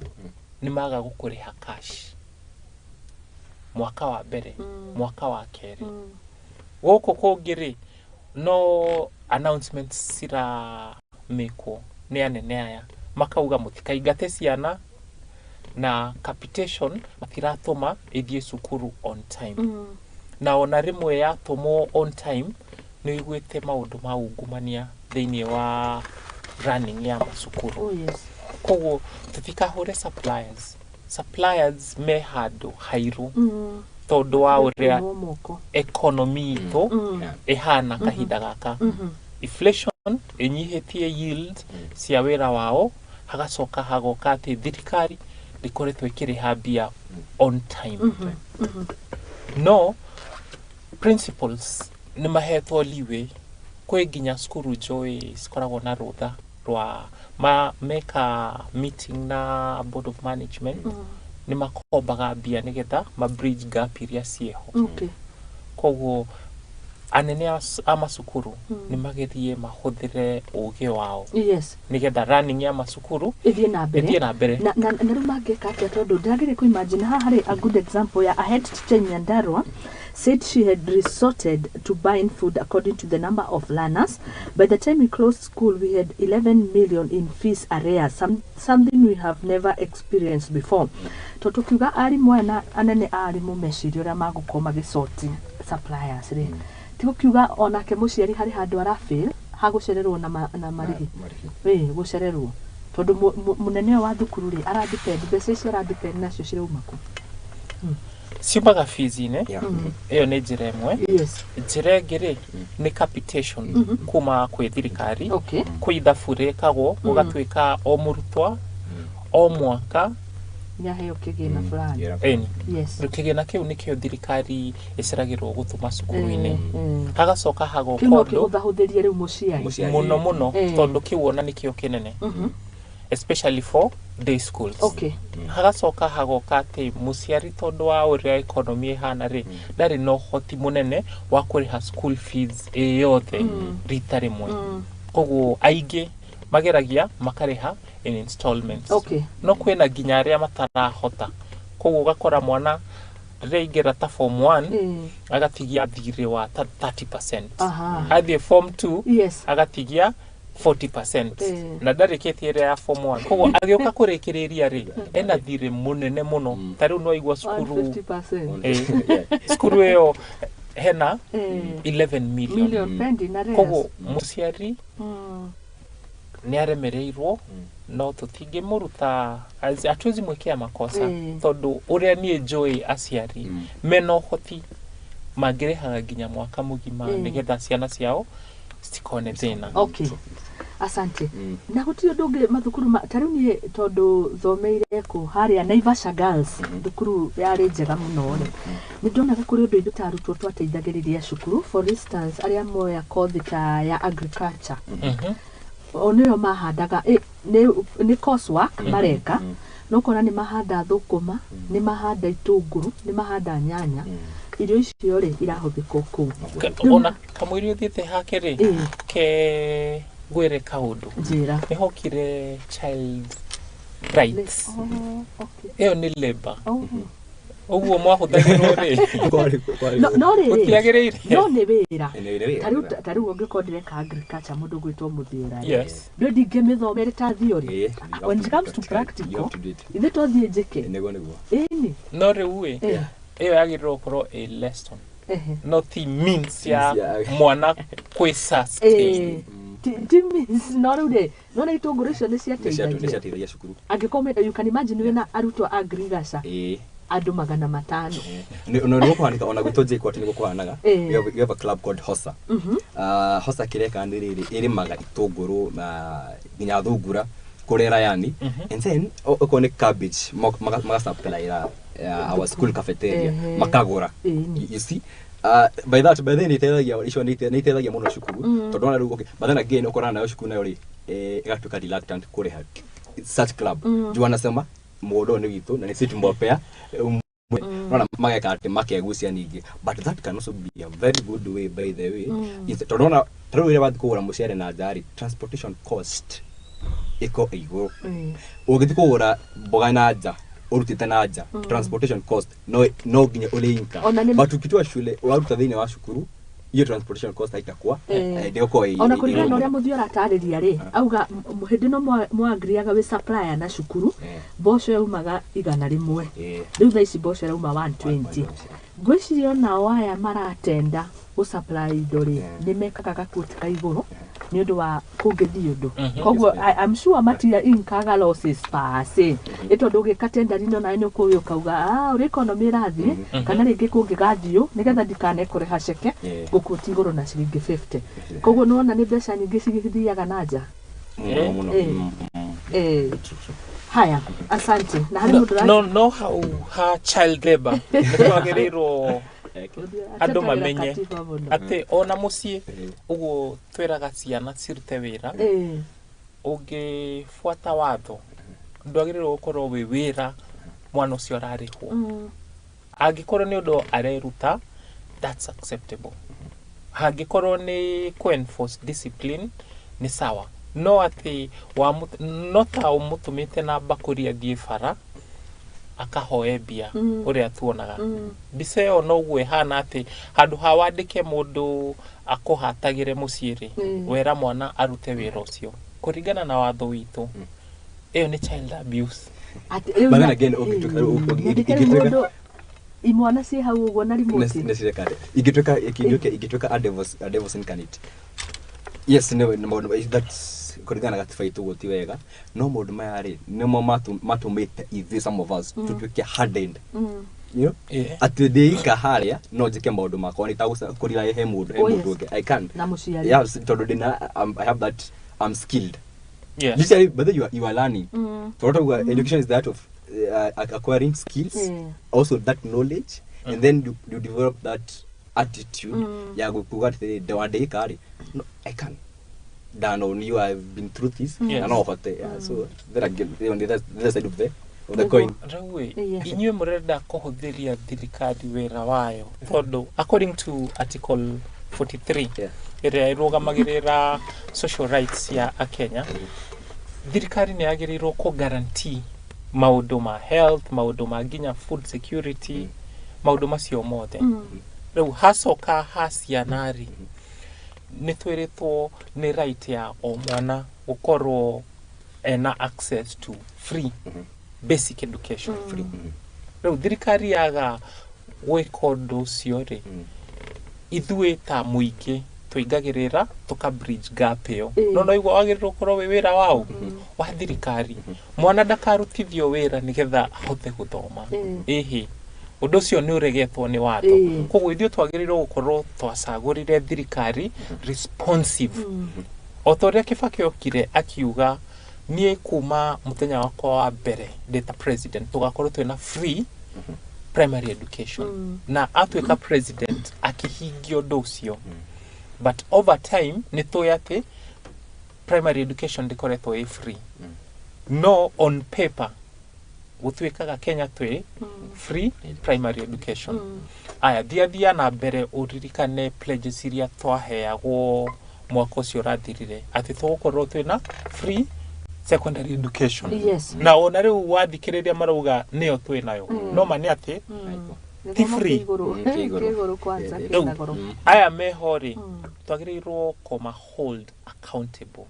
ni maga gukuriha cash mwaka wa mbere mwaka wa keri goko kongiri no announcements sira meko ni anene aya makauga mutikaigate ciana na capitation matiratoma ithie cukuru on time. Na ona rimwe ya tomo on time ni igwete maundu ma ungumania thiini wa running ya masukuru. Koguo tutikahure suppliers me hado hairu tondu wa uria economy to ehana kahinda gaka. Inflation enyihetie yield cia wira wao hagacoka hagoka ati thirikari rikoretwo ikiriha mbia on time. No principals ni mahetwo liwe kwe nginya skuru joy sikoragwo na rutha rwa meka meeting na board of management ni makombaga mbia nigetha ma bridge gap iria cieho. Koguo anene a masukuru ni magethie mahuthire uge wao nigetha running ya masukuru ithie na mbere na riu mangeka atia tondu ndagire ku imagine haha hari a good example ya a head teacher Nyandarua said she had resorted to buying food according to the number of learners. By the time we closed school, we had 11 million in fees arrears, something we have never experienced before. Totukiuga arimu na anene arimu mecirio uria magukorwo magisoti suppliers ri tigukiuga onake muciari hari handu arafail hagucererwo na marihi gucererwo tondu munene wa thukuru ri aradepend mbeca icio aradepend nacio cirauma ku ciumaga fees-ine iyo ni njira imwe. Njira ingĩ ni capitation kuma kwĩ thirikari kwĩ ithabu rĩkagwo gũgatuĩka o mũrutwa o mwaka nyaheo kĩgĩna fulani. Kĩgĩna kĩu nĩkĩo thirikari ĩceragĩrwo gũtũma cukuru-inĩ hagacoka hagoka ũndũ ũthahũthĩrie rĩu mũciari mũno tondũ kĩu ona nĩkĩo kĩnene especially for day schools. Hagacoka hagoka atĩ mũciari tondũ wa ũrĩa economy ihana rĩ ndarĩ no hoti mũnene wa kũrĩha school fees yothe rita rĩmwe. Koguo aingĩ mageragia makarĩha in installments. No kwĩna nginya arĩa matarahota. Koguo ugakora mwana rĩingĩra ta form 1 agatigia thirĩ wa 30%. Athiĩ form 2 agatigia 40%. Na ndarĩkĩtie ĩrĩa ya form 1. Koguo agĩũka kũrĩkĩrĩria rĩ ena thirĩ mũnene mũno. Ta rĩu no igua cukuru cukuru ĩyo hena 11 million. Koguo mũciari ni aremereirwo no tutingĩmũruta atuzi mwĩkĩa makosa tondu uria nie njũĩ aciari mena ũhoti mangĩrĩhaga nginya mwaka mũgima nigetha ciana ciao citikone thĩna. Asante. Na gũtirĩ ũndũ ũngĩ mathukuru tarĩu niĩ tondu thomeire ku harĩa Naivasha Girls thukuru yarĩ njega mũno rĩ nĩ ndonaga kũrĩ ũndũ ithuĩ ta arutwo twateithagĩrĩria cukuru. For instance arĩa moya kothi ta ya agriculture onero mahandaga ni coursework mareka no kona ni mahanda thukuma ni mahanda itunguru ni mahanda nyanya irio icio ri irahuthika kuu ona kamwiri uthiite hake ri ke gwire kaundu njira ni hokire child rights iyo ni labor uguo mwahuthagirwo ri no ri gutiagiriire no ni wira tariu ungĩkorwo ndireka agriculture mũndũ gwĩtwo mũthĩra ndio ndingĩmĩthomere ta theory when it comes to practical ithe tothiĩ njĩke ĩni no rĩu iyo yagĩrĩirwo gũkorwo a lesson no ti means ya mwana kwĩ sustain means no rĩu rĩ no nĩ itũngũrũ icio nĩ ciateithagia cukuru angĩkorwo you can imagine wĩna arutwo agriculture andu 500 no gũkwanika ona gwitũ njĩkwa tĩ gũkwanaga we have a club called Hosa. Hosa kireka nĩ rĩrĩ ĩrĩmaga itũngũrũ na nginya thungura kũrera yani and then okone cabbage maga supply our school cafeteria makagũra you see by then iteithagia icio nĩ iteithagia mũno cukuru tondũ ona rĩu but then again ũkorana nayo cukuru nayo rĩ ĩgatuĩka reluctant kũrĩha such club juu anasema mũndũ nĩ witũ na nĩ situ mbopea nona mageka ati makegucia ningĩ but that can also be a very good way by the way tondũ ona tarĩu rĩrĩa wathiĩ kũgũra mũcere na njari transportation cost iko igũrũ ũgĩthiĩ kũgũra mboga na nja urutite na nja transportation cost no nginya ũrĩinka but ukitoa shule waruta thĩinĩ wa cukuru iyo transportation cost haitakuwa ndio kwa hiyo ona kũringana na ũrĩa mũthio aratarĩria rĩ auga hĩndĩ no mwagriaga we supplier na cukuru mboco yaumaga 100 rĩu thaa ici mboco yauma 120 ngwĩciria nao aya maratenda gũsupply indo rĩ nĩ mekaga gakuti ka igũrũ nĩ ũndũ wa kũngĩthi ũndũ koguo I'm sure matira inkaga losses pase ĩtondũ ũgĩka tenderi-inĩ ona nĩ ũkũĩ ũkauga ũrĩa economy ĩrathiĩ kana rĩngĩ kũngĩgathiũ nĩgetha ndikane kũrĩha ceke gũkuti igũrũ na ciringi 50 koguo nĩwona nĩ mbeca nyingĩ cigĩthiaga na nja Haya, asante. Na hari mundu no how ha child labor. Twagiriro andu mamenye ati ona mucii uguo twiraga ciana cirute wira ungifuata watho ndwagiriro gukorwo wi wira mwana ucio ararihwo angikorwo ni undu areruta that's acceptable hangikorwo ni enforce discipline ni sawa no ati no ta umutumite na bakuria thie bara akahoe bia uria tuonaga biseo no gwe hana ati handu hawandike mundu akuhatagire muciiri wera mwana arute wira ucio kuringana na watho witu iyo ni child abuse but then again okay imwana si hau ugo na remote necessary igituka a devil's incarnate yes no that's kuringana gatiba itu guti wega no mundu mayari nimo matumite ithi some of us tutuke hardened you know at the day haria no jike maundu makwa ni tagusa kurira he mundu unge I can't yeah tondu dina I have that I'm skilled usually whether you are learning sort of education is that of acquiring skills also that knowledge and then you develop that attitude ya gukuga the one day kari no I can't Dan on you I've been through this and all of that so that again the side of the coin rawe inywe murenda kuhuthiria thirikari wira wayo tondu according to article 43 iria irugamagirira social rights ya Kenya thirikari ni yagirirwo ku guarantee maundu ma health maundu ma ginya food security maundu macio mothe riu hacoka hacianari ni twiritwo ni right ya o mwana gukorwo ena access to free basic education free riu thirikari yaga gwika undu ucio ri ithuĩ ta muingi tuingagirira tuka bridge gap iyo no igwa wagirirwo korwo wi wira wao wa thirikari mwana ndakarutithio wira nigetha ahote guthoma ehe undu ucio ni uregetwo ni watho koguo ithuĩ twagirirwo gukorwo twacagurire thirikari responsive otoria Kibaki okire akiuga nie kuma muthenya wakwa wa mbere data president tugakorwo twina free primary education na atuika president akihingio docio but over time ni toyate primary education dikoretwo e free no on paper gutuikaga Kenya twe free primary education aya dia na mbere uririkane pledges iria twaheagwo mwaka ucio rathirire ati tugukorwo twina free secondary education na ona riu wathikiriria marauga niyo twinayo no mani ati ti free kiguru kwanza kinagoro aya mehori twagirirwo koma hold accountable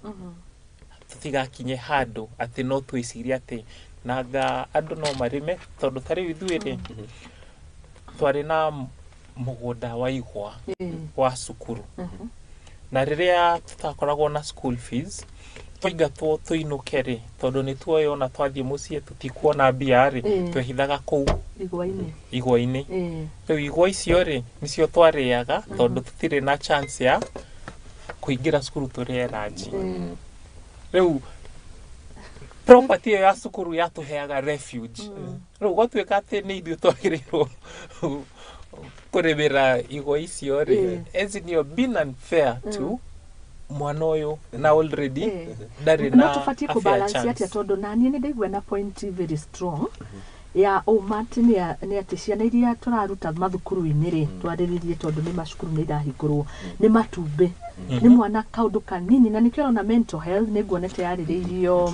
tutigakinye handu ati no twiciria ati naga andu no marime tondu tari ithuire twari na mugunda wa igwa wa sukuru na riria tutakoragwo na school fees twigatwo tuinukere tondu ni tuoyo na twathie mucie tutikuona mbia ri twehithaga kuu igwa-ini riu igwa icio ri nicio twariaga tondu tutire na chance ya kuingira cukuru turie ranji riu property ya cukuru yatuheaga refuge riu gwatuika ati ni ithuĩ twagirirwo kuremera igwa icio ri as in you're been unfair to mwana uyu na already ndari na no tufatie ku balance ati tondu nani ni ndaigua na point very strong ya umati ni ati ciana iria turaruta mathukuru-ini ri twariririe tondu ni macukuru ni irahingurwo ni matumbe ni mwana kaundu kanini na nikio na mental health ni nguonete yariririo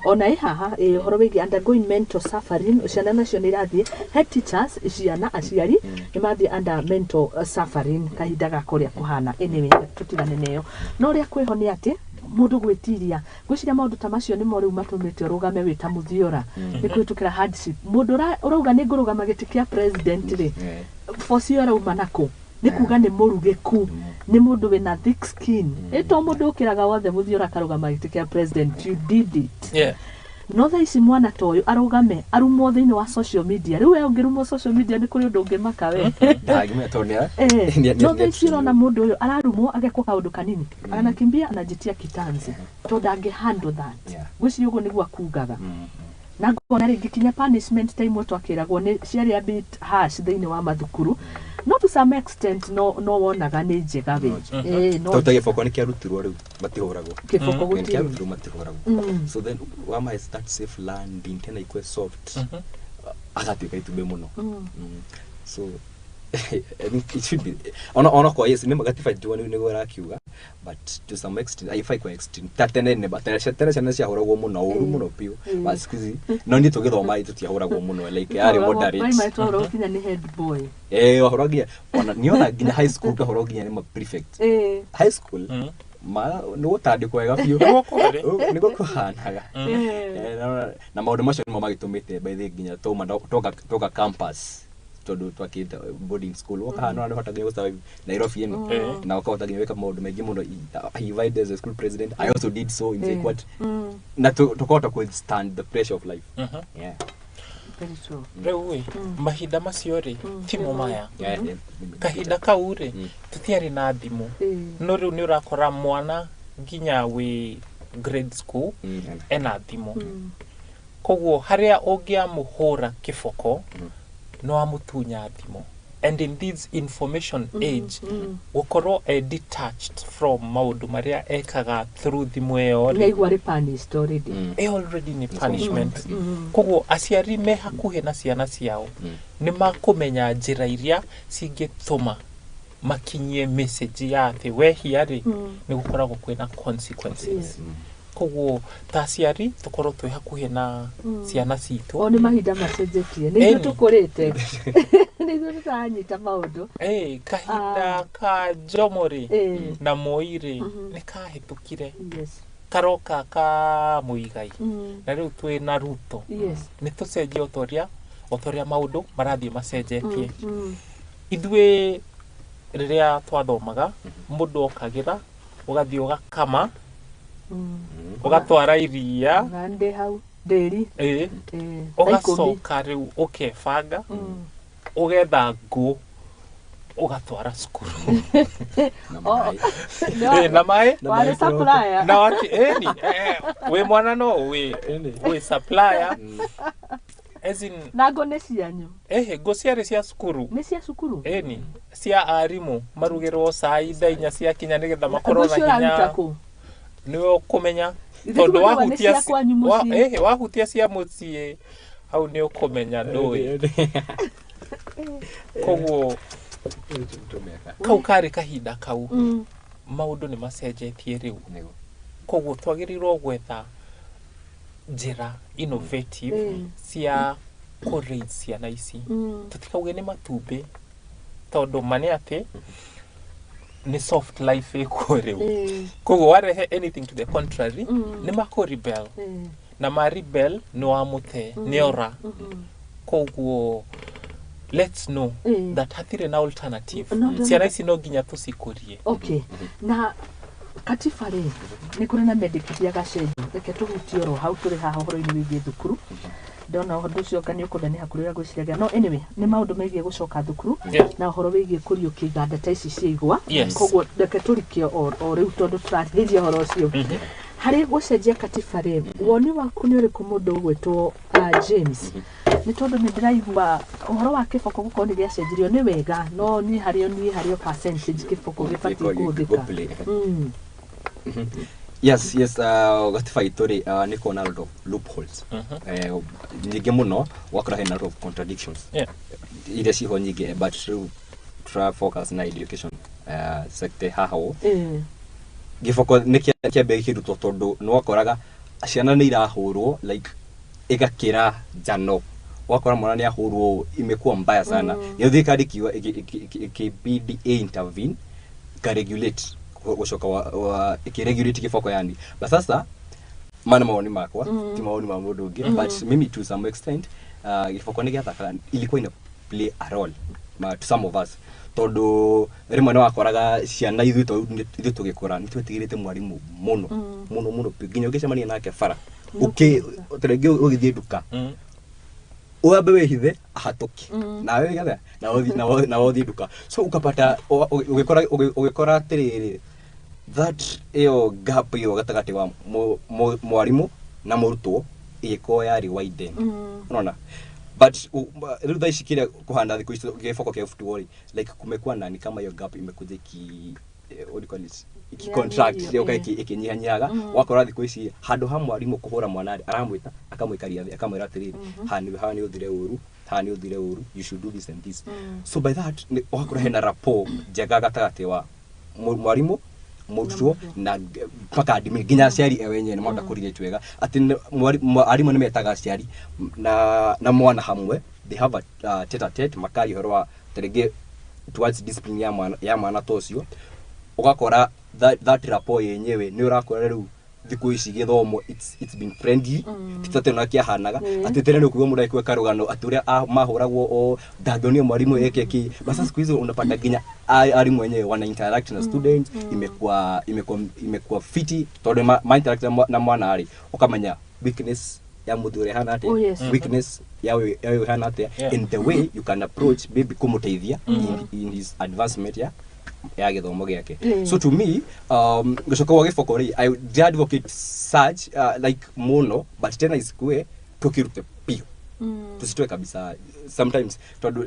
ona haha horo wigi undergoing mental suffering ciana nacio ni irathie head teachers ciana aciari ni mathie under mental suffering kahinda ga kuria kuhana anyway tutigane neyo no ria kwiho ni ati mundu gwitiria gwiciria maundu ta macio ni mo riu matumite urugame wita muthiora ni kwitukira hardship mundu urauga ni ngurugama giti kia president ri fosi ora umanako ni kuga ni murugeku ni mundu wina thick skin eto mundu ukiraga wothe muthiora karugama giti kia president you did it no tha ici mwana toyo arugame arumwo thiini wa social media riu we ungirumwo social media ni kuri undu ungimaka we no tha ici rona mundu uyu ararumwo agekwo kaundu kanini anakimbia anajitia kitanzi to dange handle that gwiciria ugo niguo akugaga na ngona ringi kinya punishment time twakiragwo ni ciari a bit harsh thiini wa mathukuru no to some extent no wonaga ni njega we no to giboko ni kiarutirwo riu matihuragwo giboko gutirutirwo matihuragwo so then wama is that safe landing tena ikwe soft agatuika itumbe muno so I think it should be on kwa yes nima gatifa juani ni gora kiuga but to some extent I find quite extreme tatene ne batera chatera cia horagwo muno pio basikuzi no ndi tugithoma itu tia horagwo muno like ari moderate mai twaro kinya ni head boy horagia ona niona ginya high school ka horagia ni ma prefect high school ma no tandikwo wega pio niko kuhanaga na maundu macio nimo magitumite by the ginya toka campus tondu twakita boarding school wakahana no hotaga go survive Nairobi na wakahota weka maundu mengi muno I invited as a school president I also did so in like what na tukota ku stand the pressure of life yeah very true rewe mahinda macio ri timo maya kahinda kaure tutiari na thimu no riu ni urakora mwana nginya we grade school ena thimu koguo haria ungia muhura kiboko no amutunya thimo and in this information age ukorwo detached from maundu maria ekaga through thimo eyo ni punished already already ni punishment koguo aciari me hakuhe na ciana ciao ni makumenya njira iria cingituma makinyie message ya ati we hiari ni gukoragwo kwina consequences koguo ta ciari tukorwo twi hakuhe na ciana citu oni mahinda macenjetie ni tukurite ni tutanyita maundu kahinda ka Jomori na Moiri ni kahitukire karoka ka Muigai na riu twi na Ruto ni tucenjie otoria maundu marathie macenjetie ithwe riria twathomaga mundu okagira ugathie ugakama ugatwara iria ngande hau deri ugacoka riu ukebanga ugetha ngu ugatwara cukuru na mai wale supplier na wati we mwana no we supplier as in nago ne cianyu go ciare cia cukuru ni cia cukuru cia arimu marugirwo sai thainya cia kinya nigetha makorwo na hinya niwe kumenya tondu wahutia cia mucie au ni ukumenya ndui koguo kau kari kahinda kau maundu ni macenjetie riu koguo twagirirwo gwetha njira innovative cia kuraise ciana ici tutikauge ni matumbi tondu mane ati ni soft life ekuo riu koguo warehe anything to the contrary ni mako rebel na ma rebel no amute ni ora koguo let's know that hathire na alternative ciana ici no nginya tucikurie okay na katifare ni kuri na medikithia gacenjio reke tuhutie ro hau turi haha horo-ini wigie thukuru ndona ũndũ ũcio kanĩ ũkũnda nĩ hakuhĩ gwĩciragia no anyway nĩ maũndũ megiĩ gũcoka thukuru na ũhoro wĩgiĩ kũriũkia iganda ta ici cia igwa koguo reke tũrikie o rĩu tondũ tũrarĩrĩria ũhoro ũcio harĩ gũcenjia katiba rĩ woni waku nĩ ũrĩkũ mũndũ ũgwĩtwo James nĩ tondũ nĩ ndĩraigua ũhoro wa kĩboko gũkorwo nĩ gĩacenjirio nĩ wega no niĩ harĩo percentage kĩboko gĩbatiĩ kũhũthĩka Yes, gatiba ituri niko na lot of loopholes. Nyingi muno wakora hena lot of contradictions. Ile ciho nyingi but try focus na education sector haho. Gifoko nikiambe kiruto tondu no wakoraga ciana ni irahurwo like igakira jano. Wakora mwana ni ahurwo imekuwa mbaya sana. Yo thikari kiwa ikibidi intervene ka regulate gushoka wa ikiregulate kifoko yani but sasa mana maoni makwa ti maoni ma mundu ungi but mimi to some extent kifoko ni giataka ilikuwa ina play a role to some of us tondu rimwe no wakoraga ciana ithu tugikura ni twetigirite mwarimu muno nginya ugicemania nake bara utirenge ugithie duka uambe wehithe ahatuki nawe gatha na wothi duka so ukapata ugikora atiriri that gap yo gatagati wa mwarimu na murutwo iko ya rewind unaona but rĩu thaa ici kĩrĩa kũhanda thikũ ici gĩboko kĩa football like kumekuwa na ni kama hiyo gap imekuja what do you call it contract yoka ikinyihanyaga wakora thikũ ici handũ ha mwarimũ kũhũra mwana aramwĩta akamwĩkaria thĩ akamwĩra atĩrĩrĩ hani ũthire ũru you should do this and this so by that wakora hena rapport njega gatagatĩ wa mwarimũ mũrutwo na mpaka adimi nginya aciari wenyewe nĩ mahoota kũrigĩtwo wega atĩ arimũ nĩ metaga aciari na mwana hamwe they have a tete makarĩhorwa tarĩngĩ towards discipline ya mwana tocio ugakora that rapport yenyewe nĩ ũrakora rĩu thikũ ici gĩthomo it's been friendly titate na kiahanaga atĩ tene nĩ kuuga mũndũ aikwe karugano atĩ ũrĩa mahũragwo o ndangĩonio mwarimũ ekeki basa siku hizo unapata nginya arimũ wenyewe wana interact na students imekuwa fiti tondũ ma interact na mwana ari ukamenya weakness ya mũndũ hana atĩ weakness yawe hana atĩ in the way you can approach maybe kumuteithia in his advancement ya gĩthomo gĩake so to me gĩcoka wa gĩboko ri I advocate such like mono but tena isikue tukirute pio tusitoe kabisa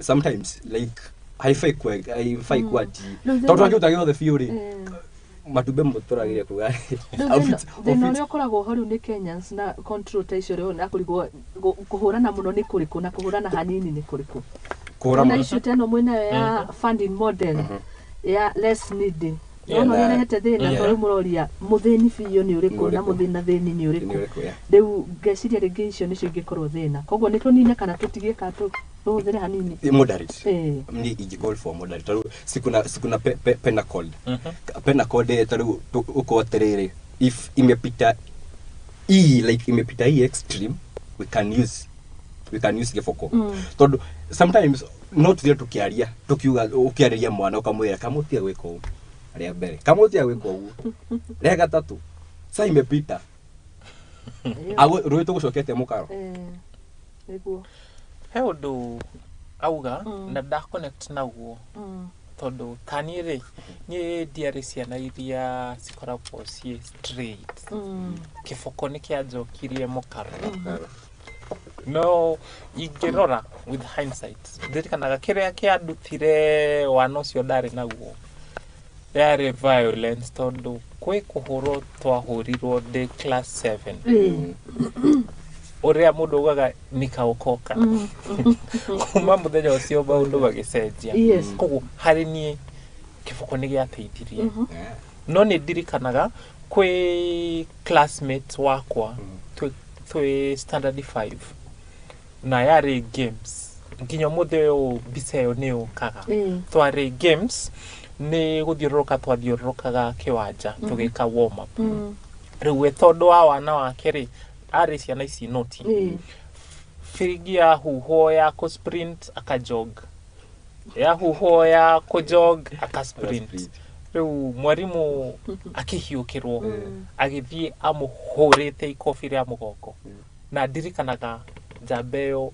sometimes like haifai kwa ati tondũ angĩutaga the theory matube mũtũragire kuga thĩna ũrĩa ũkoragwo ho rĩu nĩ Kenyans na control ta icio rĩu na kũhũrana mũno nĩ kũrĩkũ na kũhũrana hanini nĩ kũrĩkũ kũhũrana icio teno mwena ya funding model ya less needy no rehete thĩna tondũ mũroria mũthĩni biũ nĩ ũrĩkũ na mũthĩna thĩni nĩ ũrĩkũ rĩu ngeciria rĩngĩ icio nĩcio ingĩkorwo thĩna koguo nĩ tũnine kana tũtigie ka tũhũthĩre hanini moderate ni igi-call for moderate tondũ sikuna penacode tondũ uko atĩrĩrĩ if imepita imepita extreme we can use gĩboko tondũ sometimes not there tukiaria tukiuga ukiarĩria mwana ukamwĩra kamutia gwĩka ũũ rĩa mbere kamutia gwĩka ũũ rĩa gatatũ sasa imepita rũĩ tũgũcokete mũkaro nĩguo he ũndũ auga na da connect naguo tondũ kanĩrĩ nĩ ndiarĩ ciana iria cikoragwo ciĩ straight kĩboko nĩ kĩanjokirie mũkaro no ingĩrora with hindsight ndirikanaga kĩrĩa kĩandutire wana ũcio ndarĩ naguo yarĩ violence tondũ kwĩ kũhũrwo twahũrirwo ndĩ class 7 ũrĩa mũndũ ugaga nikaokoka kuma mũthenya ũcio maũndũ magĩcenjia koguo harĩ niĩ kĩboko nĩ gĩateithirie no nĩ ndirikanaga kwĩ classmate wakwa twĩ standard 5 na yarĩ games nginya mũthenya ũyũ mbica ĩyo nĩ yũkaga twarĩ games nĩ gũthiũrũrũka twathiũrũrũkaga kĩwanja tũgĩka warm up rĩu tondũ wa wana wake rĩ arĩ ciana ici noti firingi ya huho ya ku sprint akajog ya huho ya kujog akasprint rĩu mwarimũ akĩhiũkĩrwo agĩthiĩ amũhũrĩte ikobi rĩa mũgongo na ndirikanaga njamba ĩyo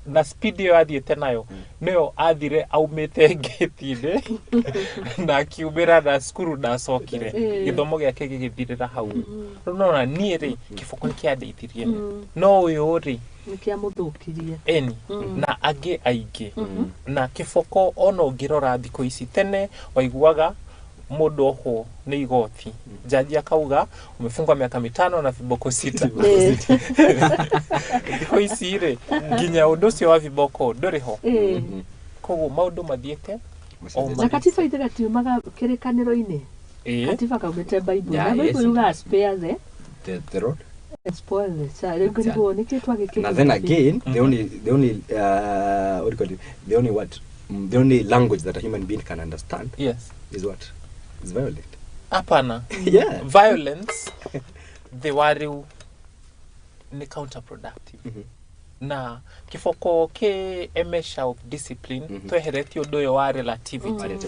na speed yo athiĩte nayo nĩyo athire aumĩte ngĩti-inĩ na akiumĩra na cukuru ndacokire gĩthomo gĩake gĩgĩthirĩra hau no na niĩ rĩ kĩboko nĩ kĩandeithirie no ũyũ rĩ nĩ kĩamũthũkirie eni na angĩ aingĩ na kĩboko ona ũngĩrora thikũ ici tene waiguaga mũndũ oho nĩ igoti jaji akauga umefungwa miaka 5 na viboko 6 thikũ ici rĩ nginya ũndũ ũcio wa viboko ndũrĩ ho koguo maũndũ mathiĩte na katiba itiumaga kĩrĩkanĩro-inĩ katiba kaumĩte Bible na Bible yuga spare the road spoil the child rĩu nĩkĩ twagĩkĩra na then again the only language that a human being can understand is what is violent. Apana. Yeah. Violence, the wariu ni counterproductive. Na kifoko ke emesha of discipline twehereti ũndũ ũyũ wa relativity.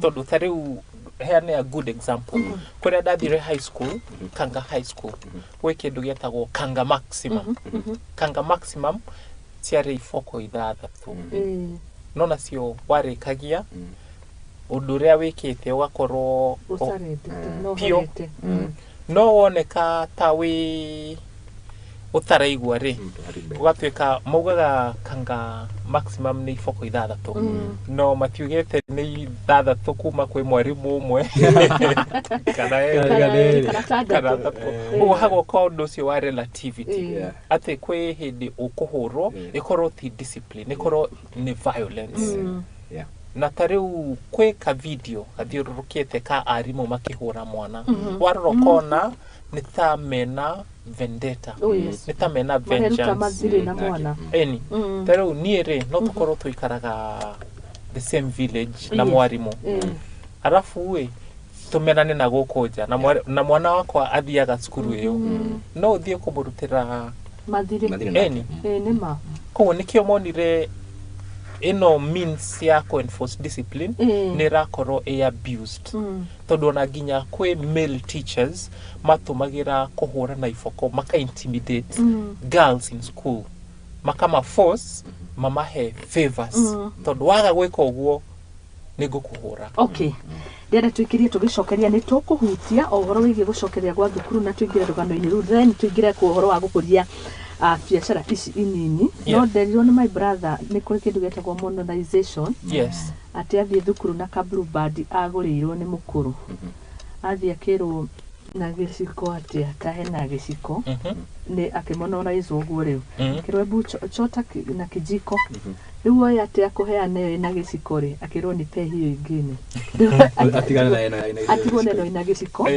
Tondũ tarĩu heane a good example. Kũrĩa ndathire high school, Kanga high school, gwĩ kĩndũ gĩetagwo Kanga maximum. Kanga maximum ciarĩ ifoko ithathatũ. No nacio warĩkagia ũndũ ũrĩa wĩkĩte ũgakorwo pio no woneka ta wĩ utaraigua ri ugatuika maugaga kanga maximum ni iboko 6 no matiugete ni 6 kuma kwi mwarimu umwe kana hago kondo cio wa relativity ati kwi hindi ukuhurwo ikorwo ti discipline ikorwo ni violence na tariu kwi ka video kathiururukite ka arimu makihura mwana waroro kona nitamena vendetta nitamena vengeance na mwana eni tariu niere no tukorwo tuikaraga the same village na mwarimu arafu we tumenane na gukoja na mwana wakwa athiaga cukuru iyo no uthie kumurutira mathiri eni nima ko nikio monire ino means ya ko enforce discipline ni rakoro abused tondu na ginya kwe male teachers matumagira kuhura na ifoko maka intimidate girls in school makama force mamahe favors tondu waga gwika uguo ni gukuhura okay ndenda twikirie tugicokeria ni tukuhutia ohoro wigi gucokeria gwa thukuru na twingire rugano-ini ru then twingire ku ohoro wa gukuria biashara ici inini no nderirwo ni my brother ni kuri kindu getagwo monetization ati athie thukuru na ka blue band agurirwo ni mukuru athie akirwo na giciko ati akahe na giciko ni akimonorize uguo riu kirwe bu chota na kijiko riu aya ati akuheane na giciko ri akirwo ni pe hiyo ingine atigana na atigone no ina giciko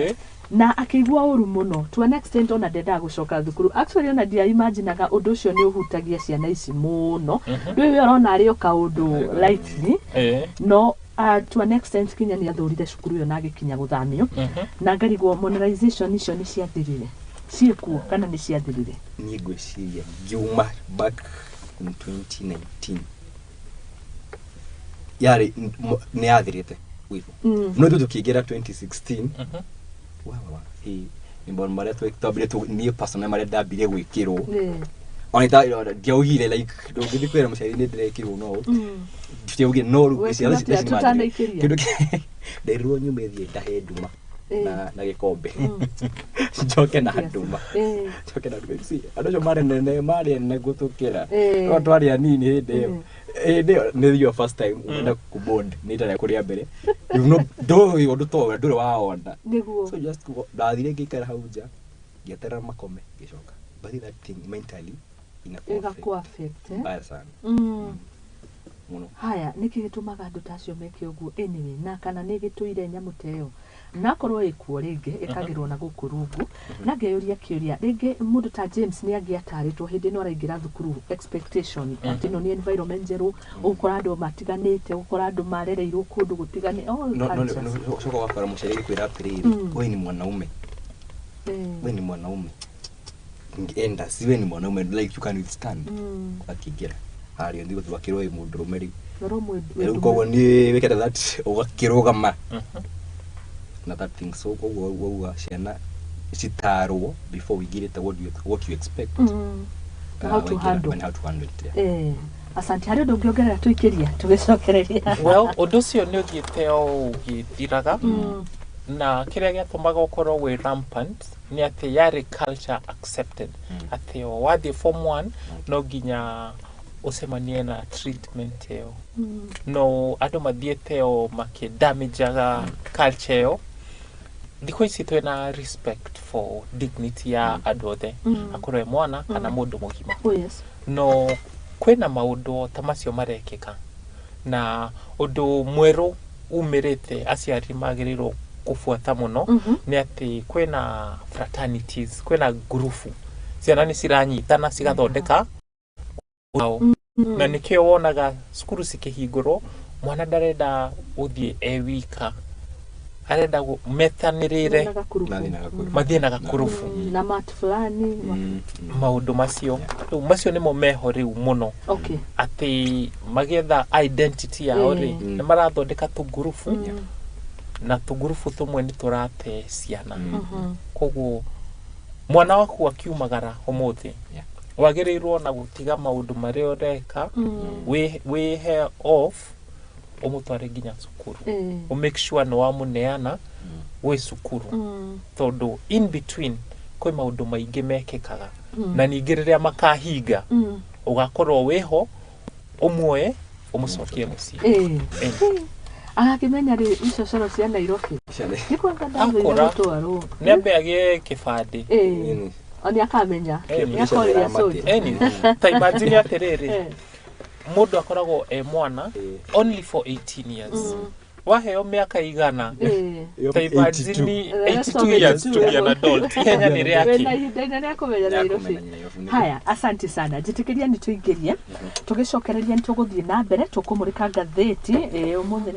na akigua uru muno to an extent ona ndenda gucoka thukuru actually ona dia imagineaga undu ucio ni uhutagia ciana ici muno ndwi urona ari o kaundu lightly no to an extent kinya ni athurire cukuru yo na gikinya guthamio na ngarigwo monetization icio ni ciathirire ciekuo kana ni ciathirire ni gwiciria Juma back in 2019 yari ni athirite wivo no tukigira 2016 ni bon mara twektabire tu ni persona mara dabire gwikirwo onita ndiaugire like ndugithi kwera mucari ni ndirekirwo no ndiaugire no ruciala kindu ndirwo nyumethie ndahe nduma na gikombe njoke na nduma njoke na nduma si andojo mare nene gutukira no twari anini hindi iyo ni your first time na kubond ni tara kuria mbere you know do you to do waona so just ndathire ngikara hauja ngetera makome gicoka but that thing mentally inakuwa affect bad sana haya niki gitumaga andu tacio meke uguo anyway na kana ni gituire nyamuteo nakorwo ikuo ringi ikagirwo na gukurungu na ngeyuria kiuria ringi mundu ta James ni angiataritwo hindi no araingira thukuru expectation ati no ni environment njeru ukora andu matiganite ukora andu marereirwo kundu gutigane no soko wakora mucere kwira atiriri we ni mwanaume we ni mwanaume enda siwe ni mwanaume like you can withstand akigira hari ndigo twakirwo mundu rumeri uko ni wekera that ugakirugama na that thing so go ciana citarwo before we get it what you expect how to handle it asante hari ndongiongerera twikiria tugicokereria well undu cio ni ugiite o ugithiraga na kiria giatumaga ukorwo we rampant ni ati yari culture accepted ati wathi form 1 no ginya usemanie na treatment yo no ando mathiete o makidamageaga culture yo ndiko ici twena respect for dignity ya andu othe akorwe mwana kana mundu mugima no kwena maundu ta macio marekeka na undu mweru umirite aciari magirirwo kufuata muno ni ati kwena fraternities kwena grupu ciana ni ciranyitana cigathondeka na nikio wonaga cukuru cikihingurwo mwana ndarenda uthie ewika arenda metanirire mathie na gakurufu na mat fulani maundu macio nimo meho riu muno ati magetha identity yao ri ni marathondeka tugurufu na tugurufu tumwe ni turate ciana koguo mwana waku akiumagara umuthi wagirirwo na gutiga maundu maria ureka we hair off umutware ginya cukuru make sure no wamuneana we cukuru tondu in between koi maundu maingi mekekaga na ningĩ rĩrĩa makahinga ugakorwo weho umwe umucokie muciĩ agakimenya rĩ icocoro cia Nairobi niko ngathathira gutwarwo nĩ ambe agĩe kĩbandĩ oni akamenya nĩakoria soja ta imagine atĩrĩrĩ mũndũ akoragwo mwana only for 18 years waheo miaka igana ta imagine 82 years to be an adult Kenya nĩ rĩaki na ihinda nĩ akomenya Nairobi haya asante sana jitikiria ni tuingirie tugicokereria nitugũthie na mbere tukumurika ngatheti umuthi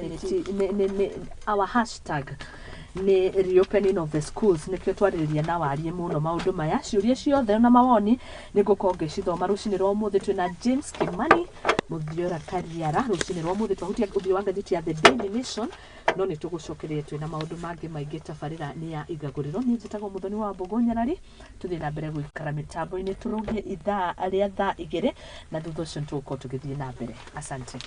ni our hashtag ni reopening of the schools nikio twaririria na warie muno maundu maya ciuria ciothe na mawoni nigukorwo ngicithoma rucini rwa umuthi twina James Kimani Muthiora Kariara rucini rwa umuthi twahutia uthio wa ngatheti ya The Daily Nation no ni tugucokereria twina maundu mangi maingi tabarira ni ya Igaguriro ni njitagwo Muthoni wa Wambugu Nyarari tuthie na mbere guikara mitambo-ini turugie ithaa aria thaa igiri na thutha ucio tugukorwo tugithie na mbere asante